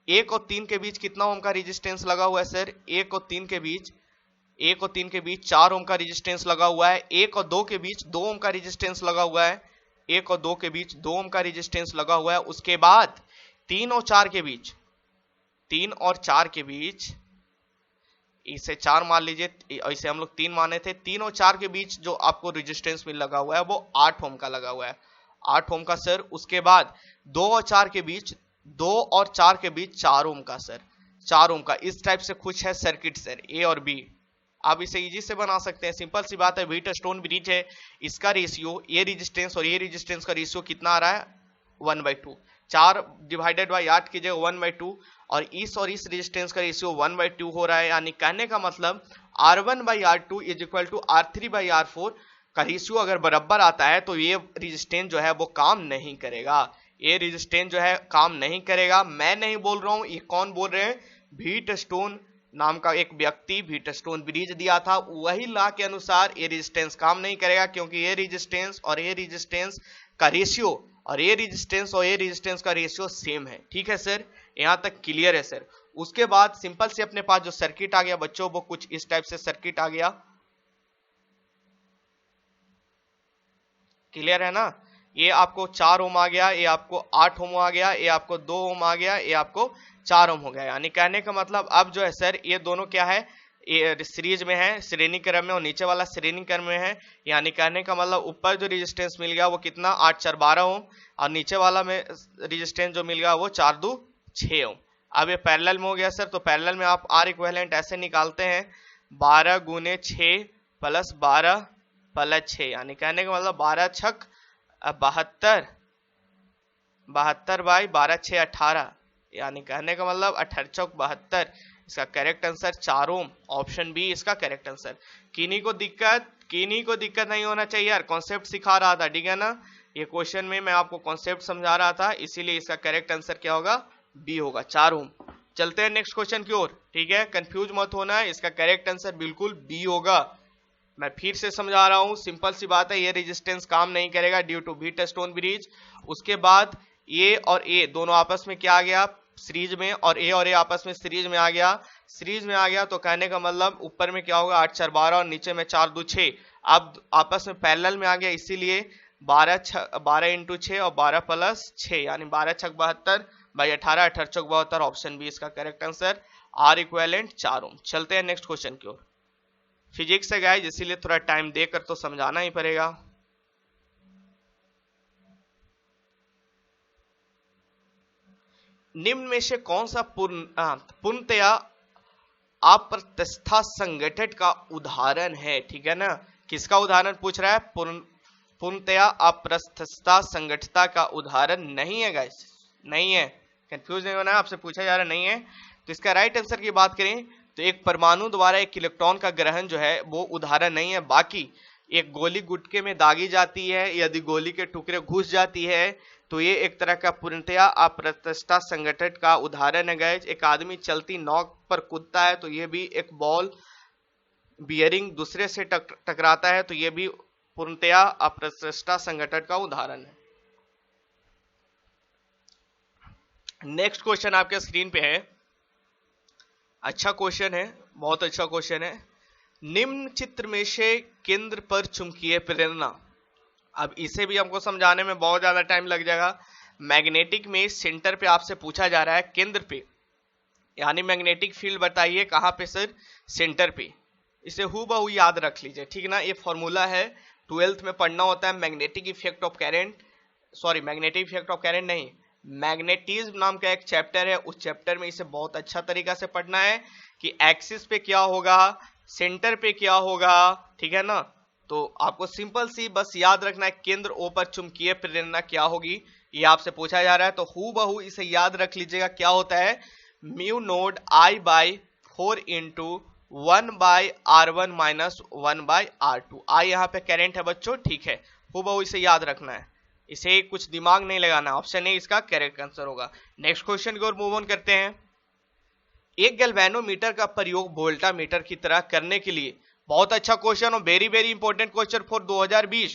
1 और 3 के बीच कितना ओम का रेजिस्टेंस लगा हुआ है सर, 1 और 3 के बीच 4 ओम का रेजिस्टेंस लगा हुआ है। 1 और 2 के बीच 2 ओम का रेजिस्टेंस लगा हुआ है, 1 और 2 के बीच 2 ओम का रेजिस्टेंस लगा हुआ है। उसके बाद 3 और 4 के बीच, 3 और 4 के बीच, इसे 4 मान लीजिए, इसे हम लोग 3 माने थे। 3 और 4 के बीच जो आपको रेजिस्टेंस में लगा हुआ है वो 8 ओम का लगा हुआ है, 8 ओम का सर। उसके बाद 2 और 4 के बीच, 2 और 4 के बीच 4 ओम का सर, 4 ओम का। इस टाइप से कुछ है सर्किट सर, ए और बी। आप इसे इजी से बना सकते हैं, सिंपल सी बात है। व्हीट स्टोन ब्रिज है, इसका रेशियो, ये रेजिस्टेंस और ये रेजिस्टेंस का रेशियो कितना आ रहा है, 1/2। 4 डिवाइडेड बाई 8 कीजिएगा, 1/2। और इस रेजिस्टेंस का रेशियो 1/2 हो रहा है। यानी कहने का मतलब R1/R2 is equal to R3/R4 का रेशियो अगर बराबर आता है तो ये रेजिस्टेंस जो है वो काम नहीं करेगा, ये रेजिस्टेंस जो है काम नहीं करेगा। मैं नहीं बोल रहा हूं, ये कौन बोल रहे हैं, व्हीट स्टोन नाम का एक व्यक्ति व्हीट स्टोन ब्रिज दिया था, वही लॉ के अनुसार ये रेजिस्टेंस काम नहीं करेगा, क्योंकि ये रेजिस्टेंस और ये रेजिस्टेंस का रेशियो और ये रेजिस्टेंस का रेशियो सेम है। ठीक है सर, यहां तक क्लियर है सर। उसके बाद सिंपल से अपने पास जो सर्किट आ गया बच्चों, वो कुछ इस टाइप से सर्किट आ गया। क्लियर है ना, ये आपको 4 ओम आ गया, ये आपको 8 ओम आ गया, ये आपको 2 ओम आ गया, ये आपको 4 ओम हो गया। यानी कहने का मतलब अब जो है सर, ये दोनों क्या है, ये सीरीज में है, श्रेणी क्रम में, और नीचे वाला श्रेणी क्रम में है। यानी कहने का मतलब ऊपर जो रेजिस्टेंस मिल गया वो कितना, 8 4 12 ओम, और नीचे वाला में रेजिस्टेंस जो मिल गया वो 4 2 6 ओम। अब ये पैरेलल में हो गया सर, तो पैरेलल में आप आर इक्विवेलेंट ऐसे निकालते हैं, 12 गुने 6 प्लस 12 प्लस 6, यानी कहने का मतलब 12 छक 72, 72 बाई 12 6 18, यानी कहने का मतलब 18 चौक 72। इसका करेक्ट आंसर 4 ओम, ऑप्शन बी इसका करेक्ट आंसर। किन्हीं को दिक्कत नहीं होना चाहिए यार, कॉन्सेप्ट सिखा रहा था, ठीक है ना। ये क्वेश्चन में मैं आपको कॉन्सेप्ट समझा रहा था, इसीलिए इसका करेक्ट आंसर क्या होगा, बी होगा, 4 ओम। चलते हैं नेक्स्ट क्वेश्चन की ओर, ठीक है, कंफ्यूज मत होना है, इसका करेक्ट आंसर बिल्कुल बी होगा। मैं फिर से समझा रहा हूं, सिंपल सी बात है, ये रेजिस्टेंस काम नहीं करेगा ड्यू टू व्हीटस्टोन ब्रिज। उसके बाद ए और ए दोनों आपस में क्या आ गया, सीरीज में, और ए आपस में सीरीज में आ गया। सीरीज में आ गया तो कहने का मतलब ऊपर में क्या होगा, 8 4 12 और नीचे में 4 2 6, अब आपस में पैरेलल में आ गया, इसीलिए 12 इंटू 6 और 12 प्लस 6, यानी 12 छक 72 बाई 18, 18 चौक 72, ऑप्शन बी इसका करेक्ट आंसर, आर इक्विवेलेंट 4 ओम। चलते हैं नेक्स्ट क्वेश्चन की ओर। फिजिक्स से गाइस, इसीलिए थोड़ा टाइम देकर तो समझाना ही पड़ेगा। निम्न में से कौन सा पूर्णतया अप्रतिष्ठा संगठन का उदाहरण है, ठीक है ना। किसका उदाहरण पूछ रहा है, पूर्णतया अप्रतिष्ठा संगठता का उदाहरण नहीं है गाइस, नहीं है, कंफ्यूज नहीं होना है, आपसे पूछा जा रहा नहीं है। तो इसका राइट आंसर की बात करें तो एक परमाणु द्वारा एक इलेक्ट्रॉन का ग्रहण जो है वो उदाहरण नहीं है। बाकी एक गोली गुटके में दागी जाती है, यदि गोली के टुकड़े घुस जाती है तो ये एक तरह का पूर्णतया अप्रतिष्ठा संगठन का उदाहरण है गाइस। एक आदमी चलती नौक पर कूदता है तो ये भी एक बॉल बियरिंग दूसरे से टकराता है तो ये भी पूर्णतया अप्रतिष्ठा संगठन का उदाहरण है। नेक्स्ट क्वेश्चन आपके स्क्रीन पे है, अच्छा क्वेश्चन है, बहुत अच्छा क्वेश्चन है। निम्न चित्र में से केंद्र पर चुंबकीय प्रेरणा, अब इसे भी हमको समझाने में बहुत ज्यादा टाइम लग जाएगा। मैग्नेटिक में सेंटर पे आपसे पूछा जा रहा है केंद्र पे, यानी मैग्नेटिक फील्ड बताइए कहां पे सर, सेंटर पे। इसे हूबहू याद रख लीजिए, ठीक ना। ये फॉर्मूला है, 12th में पढ़ना होता है, magnetic effect of current, sorry magnetic effect of current नहीं, मैग्नेटिज्म नाम का एक चैप्टर है, उस चैप्टर में इसे बहुत अच्छा तरीका से पढ़ना है कि एक्सिस पे क्या होगा, सेंटर पे क्या होगा, ठीक है ना। तो आपको सिंपल सी बस याद रखना है केंद्र ओ पर चुंबकीय प्रेरणा क्या होगी, ये आपसे पूछा जा रहा है। तो हूबहू इसे याद रख लीजिएगा, क्या होता है, mu node I by 4 into 1 by R1 minus 1 by R2। आई यहाँ पे करंट है बच्चों, ठीक है, हूबहू इसे याद रखना है, इसे कुछ दिमाग नहीं लगाना, ऑप्शन ए इसका करेक्ट आंसर होगा। नेक्स्ट क्वेश्चन की ओर मूव ऑन करते हैं। एक गैल्वेनोमीटर का प्रयोग वोल्टामीटर की तरह करने के लिए, बहुत अच्छा क्वेश्चन और very very important question for 2020।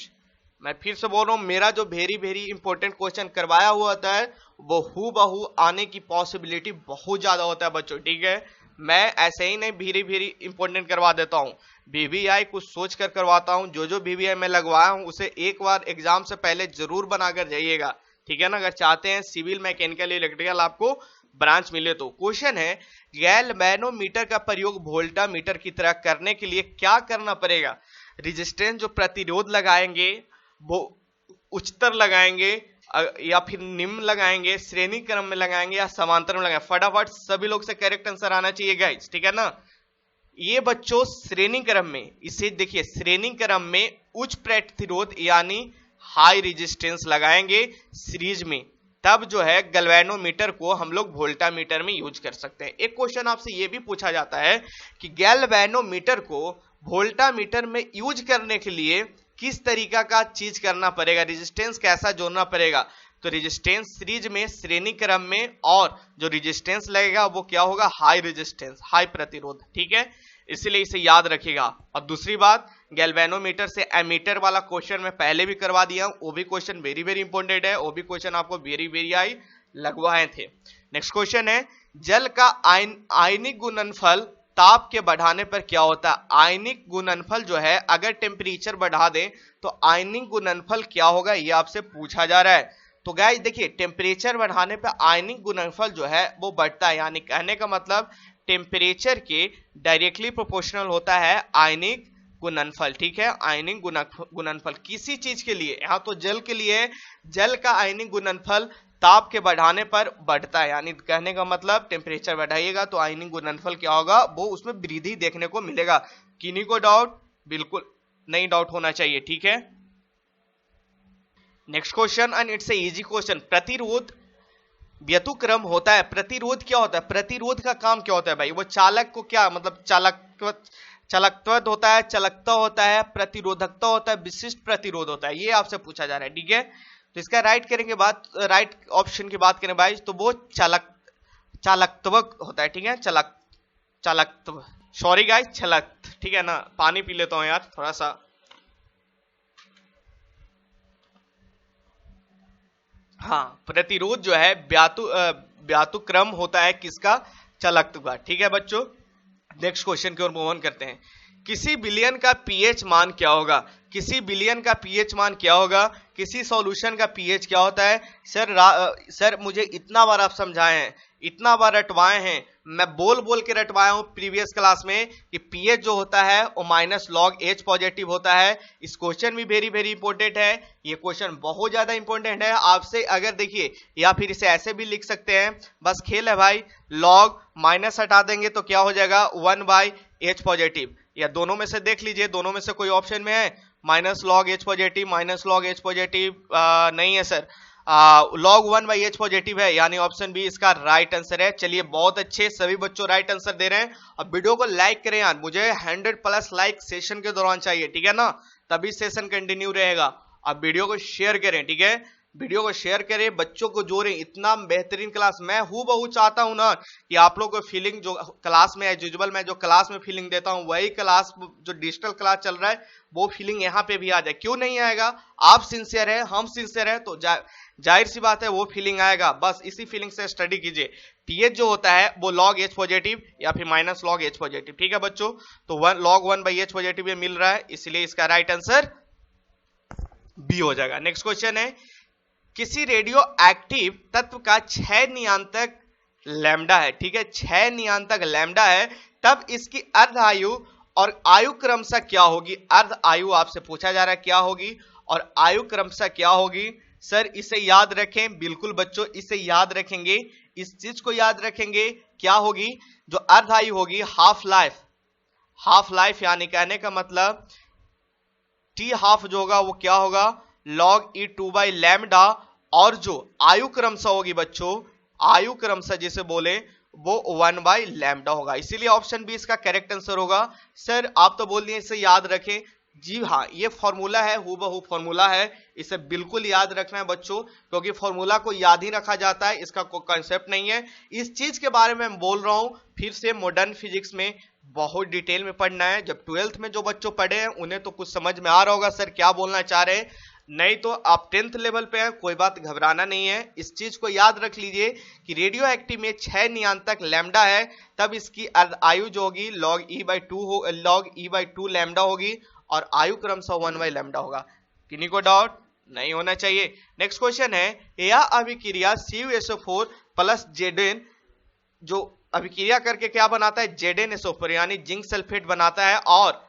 मैं फिर से बोल रहा हूं, मेरा जो वेरी वेरी इंपॉर्टेंट क्वेश्चन करवाया हुआ होता है वो हूबहू आने की पॉसिबिलिटी बहुत ज्यादा होता है बच्चों, ठीक है। मैं ऐसे ही नहीं वेरी वेरी इंपॉर्टेंट करवा देता हूं, VVI कुछ सोच कर करवाता हूं। जो VVI मैं लगवाया हूं उसे एक बार एग्जाम से पहले जरूर बनाकर जाइएगा, ठीक है ना, अगर चाहते हैं सिविल मैकेनिकल इलेक्ट्रिकल आपको ब्रांच मिले तो। क्वेश्चन है, गैल्वेनोमीटर का प्रयोग वोल्टामीटर की तरह करने के लिए क्या करना पड़ेगा। रेजिस्टेंस जो प्रतिरोध लगाएंगे वो उच्चतर लगाएंगे या फिर निम्न लगाएंगे, श्रेणी क्रम में लगाएंगे या समांतर में लगाएंगे, फटाफट सभी लोग से करेक्ट आंसर आना चाहिए गाइस, ठीक है ना। ये बच्चों श्रेणी क्रम में, इसे देखिए श्रेणी क्रम में उच्च प्रतिरोध यानी हाई रेजिस्टेंस लगाएंगे सीरीज में, तब जो है गैल्वेनोमीटर को हम लोग वोल्टामीटर में यूज कर सकते हैं। एक क्वेश्चन आपसे ये भी पूछा जाता है कि गैल्वेनोमीटर को वोल्टामीटर में यूज करने के लिए किस तरीका का चीज करना पड़ेगा, रेजिस्टेंस कैसा जोड़ना पड़ेगा। तो रेजिस्टेंस सीरीज में श्रेणी क्रम में, और जो रेजिस्टेंस लगेगा वो क्या होगा, हाई रेजिस्टेंस, हाई प्रतिरोध, ठीक है, इसलिए इसे याद रखिएगा। और दूसरी बात, गैल्वेनोमीटर से एमीटर वाला क्वेश्चन मैं पहले भी करवा दिया हूं, वो भी क्वेश्चन वेरी वेरी इंपॉर्टेंट है, वो भी क्वेश्चन आपको वेरी वेरी आई लगवाए थे। नेक्स्ट क्वेश्चन है, जल का आयनिक गुणनफल ताप के बढ़ाने पर क्या होता है। आयनिक गुणनफल जो है अगर टेम्परेचर बढ़ा दें तो आयनिक गुणनफल क्या होगा, ये आपसे पूछा जा रहा है। तो गाइस देखिए, टेम्परेचर बढ़ाने पर आयनिक गुणनफल जो है वो बढ़ता है, यानी कहने का मतलब टेम्परेचर के डायरेक्टली प्रोपोर्शनल होता है आयनिक गुणनफल, ठीक है। आयनिक गुणनफल किसी चीज के लिए, यहाँ तो जल के लिए, जल का आयनिक गुणनफल ताप के बढ़ाने पर बढ़ता है, यानी कहने का मतलब टेम्परेचर बढ़ाइएगा तो आयनिक गुणनफल क्या होगा, वो उसमें वृद्धि देखने को मिलेगा। किन्हीं को डाउट? बिल्कुल नहीं डाउट होना चाहिए, ठीक है। Next question and it's a easy question. प्रतिरोध व्यतिक्रम होता है। प्रतिरोध क्या होता है? प्रतिरोध का काम क्या होता है भाई? वो चालक को क्या मतलब चालकत्व होता है, चलकता होता है, प्रतिरोधकता होता है, विशिष्ट प्रतिरोध होता है, ये आपसे पूछा जा रहा है, ठीक है। तो इसका राइट करेंगे बात, राइट ऑप्शन की बात करें भाई तो वो चालकत्व होता है, ठीक है। चालकत्व, सॉरी गाइस, छलक, ठीक है ना। पानी पी लेता हूं यार थोड़ा सा। हाँ, प्रतिरोध जो है व्यातुक्रम होता है किसका? चालकत्व का, ठीक है बच्चों। नेक्स्ट क्वेश्चन की ओर मूव ऑन करते हैं। किसी विलयन का पीएच मान क्या होगा? किसी विलयन का पीएच मान क्या होगा? किसी सॉल्यूशन का पीएच क्या होता है? सर मुझे इतना बार आप समझाए हैं, इतना बार रटवाए हैं, मैं बोल बोल के रटवाया हूं प्रीवियस क्लास में कि पीएच जो होता है वो माइनस लॉग एच पॉजिटिव होता है। इस क्वेश्चन भी वेरी वेरी इंपॉर्टेंट है, ये क्वेश्चन बहुत ज्यादा इंपॉर्टेंट है आपसे। अगर देखिए, या फिर इसे ऐसे भी लिख सकते हैं, बस खेल है भाई, लॉग माइनस हटा देंगे तो क्या हो जाएगा? 1/h पॉजिटिव, या दोनों में से देख लीजिए, दोनों में से कोई ऑप्शन में है? Minus log H positive, minus log H positive नहीं है सर, लॉग 1/h पॉजिटिव है, यानी ऑप्शन बी इसका राइट आंसर है। चलिए बहुत अच्छे, सभी बच्चों राइट आंसर दे रहे हैं। अब वीडियो को लाइक करें यार, मुझे 100+ लाइक सेशन के दौरान चाहिए, ठीक है ना, तभी सेशन कंटिन्यू रहेगा। अब वीडियो को शेयर करें, ठीक है, वीडियो को शेयर करें, बच्चों को जोड़ें। इतना बेहतरीन क्लास मैं हूबहू चाहता हूं ना कि आप लोगों को फीलिंग जो क्लास में एज यूजुअल मैं जो क्लास में फीलिंग देता हूं, वही क्लास जो डिजिटल क्लास चल रहा है वो फीलिंग यहाँ पे भी आ जाए। क्यों नहीं आएगा? आप सिंसियर है, हम सिंसियर है, तो जाहिर सी बात है वो फीलिंग आएगा। बस इसी फीलिंग से स्टडी कीजिए। पीएच जो होता है वो लॉग एच पॉजिटिव या फिर माइनस लॉग एच पॉजिटिव, ठीक है बच्चों। तो लॉग 1/h पॉजिटिव ये मिल रहा है, इसलिए इसका राइट आंसर बी हो जाएगा। नेक्स्ट क्वेश्चन है, किसी रेडियो एक्टिव तत्व का 6 नियंत्रक लैम्डा है, ठीक है, 6 नियंत्रक लैम्डा है, तब इसकी अर्ध आयु और आयु क्रमशः क्या होगी? अर्ध आयु आपसे पूछा जा रहा है क्या होगी और आयु क्रमशः क्या होगी? सर इसे याद रखें, बिल्कुल बच्चों इसे याद रखेंगे, इस चीज को याद रखेंगे। क्या होगी? जो अर्ध आयु होगी, हाफ लाइफ, हाफ लाइफ यानी कहने का मतलब टी हाफ जो होगा वो क्या होगा? लॉग E2/लैम्डा, और जो आयु क्रमशः होगी बच्चों, आयु क्रमशः जिसे बोले वो 1/लैम्डा होगा। इसीलिए ऑप्शन बी इसका करेक्ट आंसर होगा। सर आप तो बोल दिए इसे याद रखें, जी हाँ, ये फॉर्मूला है, हूबहू फॉर्मूला है, इसे बिल्कुल याद रखना है बच्चों, क्योंकि फॉर्मूला को याद ही रखा जाता है, इसका कोई कॉन्सेप्ट नहीं है। इस चीज के बारे में मैं बोल रहा हूं, फिर से मॉडर्न फिजिक्स में बहुत डिटेल में पढ़ना है। जब 12th में जो बच्चों पढ़े हैं उन्हें तो कुछ समझ में आ रहा होगा सर क्या बोलना चाह रहे हैं, नहीं तो आप 10th लेवल पे हैं, कोई बात घबराना नहीं है। इस चीज को याद रख लीजिए कि रेडियो एक्टिव में 6 नियंत्रक लैम्डा है, तब इसकी अर्ध आयु जो होगी लॉग E/2 लैम्डा होगी और आयु क्रमशः 1/लैम्डा होगा। किन्हीं को डाउट नहीं होना चाहिए। नेक्स्ट क्वेश्चन है, यह अभिक्रिया CuSO4 प्लस Zn जो अभिक्रिया करके क्या बनाता है? ZnSO4 यानी जिंक सल्फेट बनाता है और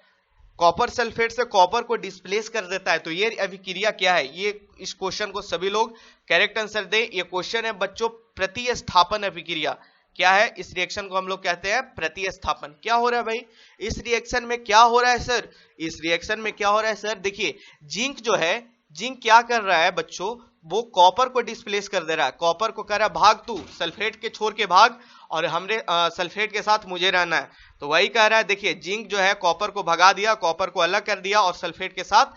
कॉपर सल्फेट से कॉपर को डिस्प्लेस कर देता है। तो ये अभिक्रिया क्या है? ये इस क्वेश्चन को सभी लोग करेक्ट आंसर दें। ये क्वेश्चन है बच्चों प्रतिस्थापन अभिक्रिया। क्या है? इस रिएक्शन को हम लोग कहते हैं प्रतिस्थापन। क्या हो रहा है भाई इस रिएक्शन में? क्या हो रहा है सर इस रिएक्शन में? क्या हो रहा है सर? देखिए जिंक जो है, जिंक क्या कर रहा है बच्चों, वो कॉपर को डिस्प्लेस कर दे रहा है, कॉपर को कह रहा है भाग तू, सल्फेट के छोड़ के भाग, और हमने सल्फेट के साथ मुझे रहना है। तो वही कह रहा है, देखिए जिंक जो है कॉपर को भगा दिया, कॉपर को अलग कर दिया और सल्फेट के साथ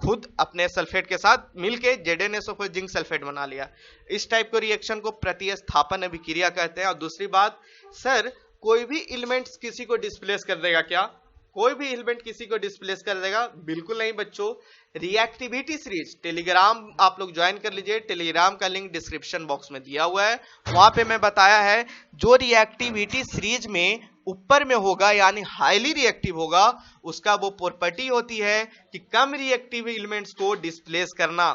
खुद अपने सल्फेट के साथ मिलके ZnSO4 जिंक सल्फेट बना लिया। इस टाइप को रिएक्शन को प्रतिस्थापन अभिक्रिया कहते हैं। और दूसरी बात, सर कोई भी एलिमेंट किसी को डिस्प्लेस कर देगा क्या? कोई भी एलिमेंट किसी को डिस्प्लेस कर देगा? बिल्कुल नहीं बच्चों। रिएक्टिविटी सीरीज टेलीग्राम आप लोग ज्वाइन कर लीजिए, टेलीग्राम का लिंक डिस्क्रिप्शन बॉक्स में दिया हुआ है, वहां पे मैं बताया है जो रिएक्टिविटी सीरीज में ऊपर में होगा यानी हाईली रिएक्टिव होगा, उसका वो प्रॉपर्टी होती है कि कम रिएक्टिव एलिमेंट्स को डिस्प्लेस करना।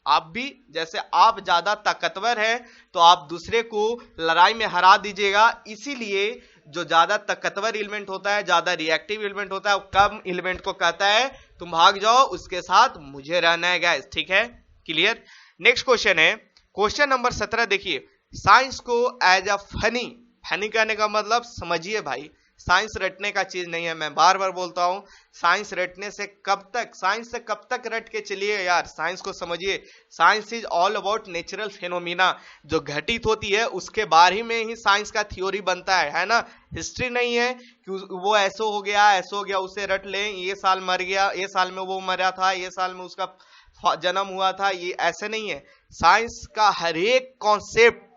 आप भी जैसे आप ज्यादा ताकतवर है तो आप दूसरे को लड़ाई में हरा दीजिएगा, इसीलिए जो ज्यादा ताकतवर एलिमेंट होता है, ज्यादा रिएक्टिव एलिमेंट होता है, वो कम एलिमेंट को कहता है तुम भाग जाओ, उसके साथ मुझे रहना है गाइस, ठीक है, क्लियर। नेक्स्ट क्वेश्चन है, क्वेश्चन नंबर 17 देखिए, साइंस को एज अ फनी, फनी कहने का मतलब समझिए भाई, साइंस रटने का चीज नहीं है। मैं बार बार बोलता हूं, साइंस रटने से कब तक, साइंस से कब तक रट के चलिए यार, साइंस को समझिए। Science is all about natural phenomena, जो घटित होती है उसके बारे में ही साइंस का थ्योरी बनता है ना। हिस्ट्री नहीं है कि वो ऐसा हो गया, ऐसा हो गया, उसे रट लें, ये साल मर गया, ये साल में वो मरा था, ये साल में उसका जन्म हुआ था, ये ऐसे नहीं है। साइंस का हर एक कॉन्सेप्ट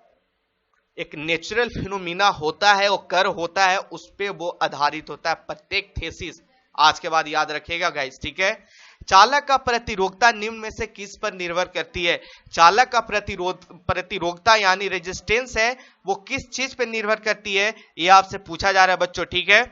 एक नेचुरल फिनोमिना होता है, वो कर होता है, उस पे वो आधारित होता है प्रत्येक थेसिस। आज के बाद याद रखिएगा गाइस, ठीक है। चालक का प्रतिरोधकता निम्न में से किस पर निर्भर करती है? चालक का प्रतिरोधकता यानी रेजिस्टेंस है, वो किस चीज पर निर्भर करती है, ये आपसे पूछा जा रहा है बच्चों, ठीक है।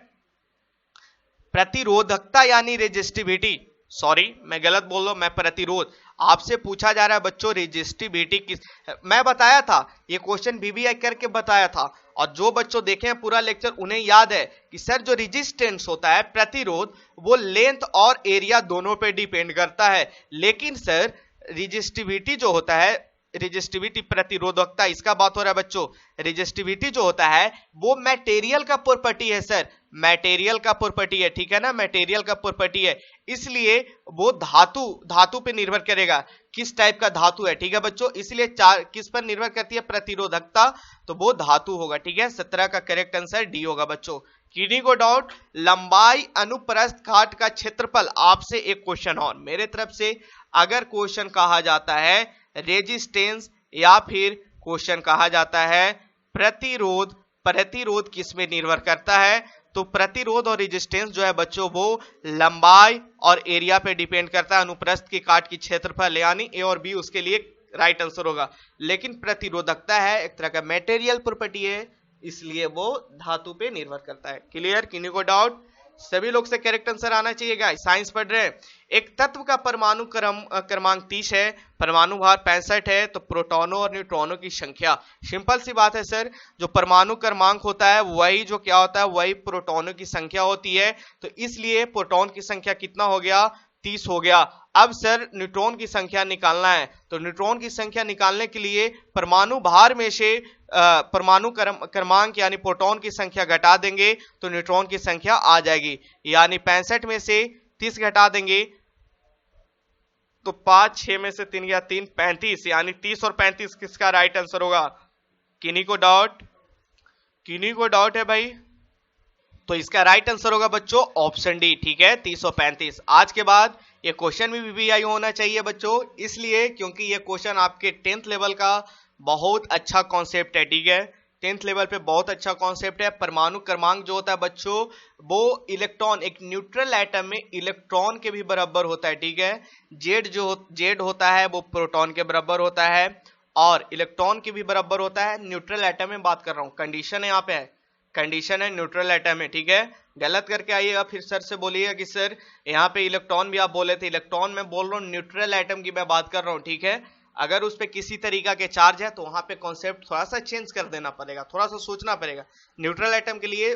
प्रतिरोधकता यानी रेजिस्टिविटी, सॉरी मैं गलत बोल रहा हूं, मैं प्रतिरोध, आपसे पूछा जा रहा है बच्चों रेजिस्टिविटी किस। मैं बताया था, ये क्वेश्चन बीबीआई करके बताया था, और जो बच्चों देखे हैं पूरा लेक्चर उन्हें याद है कि सर जो रेजिस्टेंस होता है, प्रतिरोध, वो लेंथ और एरिया दोनों पे डिपेंड करता है। लेकिन सर रेजिस्टिविटी जो होता है, रेजिस्टिविटी प्रतिरोधकता, इसका बात हो रहा है बच्चों। रेजिस्टिविटी जो होता है वो मटेरियल का प्रॉपर्टी है सर, मटेरियल का प्रॉपर्टी है, ठीक है ना, मटेरियल का प्रॉपर्टी है। इसलिए वो धातु पे निर्भर करेगा, किस टाइप का धातु है, ठीक है बच्चों। इसलिए किस पर निर्भर करती है प्रतिरोधकता, तो वो धातु होगा, ठीक है। 17 का करेक्ट आंसर डी होगा बच्चों। किन्हीं को डाउट? लंबाई अनुप्रस्थ काट का क्षेत्रफल, आपसे एक क्वेश्चन और मेरे तरफ से, अगर क्वेश्चन कहा जाता है रेजिस्टेंस या फिर क्वेश्चन कहा जाता है प्रतिरोध, प्रतिरोध किस में निर्भर करता है, तो प्रतिरोध और रेजिस्टेंस जो है बच्चों वो लंबाई और एरिया पे डिपेंड करता है, अनुप्रस्थ की काट की क्षेत्रफल, यानी ए और बी उसके लिए राइट आंसर होगा। लेकिन प्रतिरोधकता है एक तरह का मटेरियल प्रॉपर्टी है, इसलिए वो धातु पे निर्भर करता है। क्लियर? किन्हीं को डाउट? सभी लोग से करेक्ट आंसर आना चाहिए गाइस, साइंस पढ़ रहे हैं। एक तत्व का परमाणु क्रमांक 30 है, परमाणु भार 65 है, तो प्रोटॉनों और न्यूट्रॉनों की संख्या, सिंपल सी बात है सर, जो परमाणु क्रमांक होता है वही जो क्या होता है, वही प्रोटॉनों की संख्या होती है। तो इसलिए प्रोटॉन की संख्या कितना हो गया, 30 हो गया। अब सर न्यूट्रॉन की संख्या निकालना है, तो न्यूट्रॉन की संख्या निकालने के लिए परमाणु भार में से परमाणु क्रमांक यानी प्रोटॉन की संख्या घटा देंगे तो न्यूट्रॉन की संख्या आ जाएगी। यानी 65 में से 30 घटा देंगे तो 5, 6 में से 3 या 3, 35, यानी 30 और 35 किसका राइट आंसर होगा? किन्हीं को डाउट? किन्हीं को डाउट है भाई? तो इसका राइट आंसर होगा बच्चों ऑप्शन डी, ठीक है, 30 और 35। आज के बाद ये क्वेश्चन भी बीबीआई होना चाहिए बच्चों, इसलिए क्योंकि ये क्वेश्चन आपके 10th लेवल का बहुत अच्छा कॉन्सेप्ट है, ठीक है। 10th लेवल पे बहुत अच्छा कॉन्सेप्ट है। परमाणु क्रमांक जो होता है बच्चों वो इलेक्ट्रॉन, एक न्यूट्रल एटम में इलेक्ट्रॉन के भी बराबर होता है, ठीक है। जेड होता है वो प्रोटॉन के बराबर होता है और इलेक्ट्रॉन के भी बराबर होता है। न्यूट्रल एटम में बात कर रहा हूं, कंडीशन है यहाँ पे, कंडीशन है न्यूट्रल एटम है, ठीक है। गलत करके आइएगा फिर सर से बोलिएगा कि सर यहाँ पे इलेक्ट्रॉन भी आप बोले थे, इलेक्ट्रॉन में बोल रहा हूँ, न्यूट्रल एटम की मैं बात कर रहा हूँ, ठीक है। अगर उस पे किसी तरीका के चार्ज है तो वहां पे कॉन्सेप्ट थोड़ा सा चेंज कर देना पड़ेगा, थोड़ा सा सोचना पड़ेगा। न्यूट्रल एटम के लिए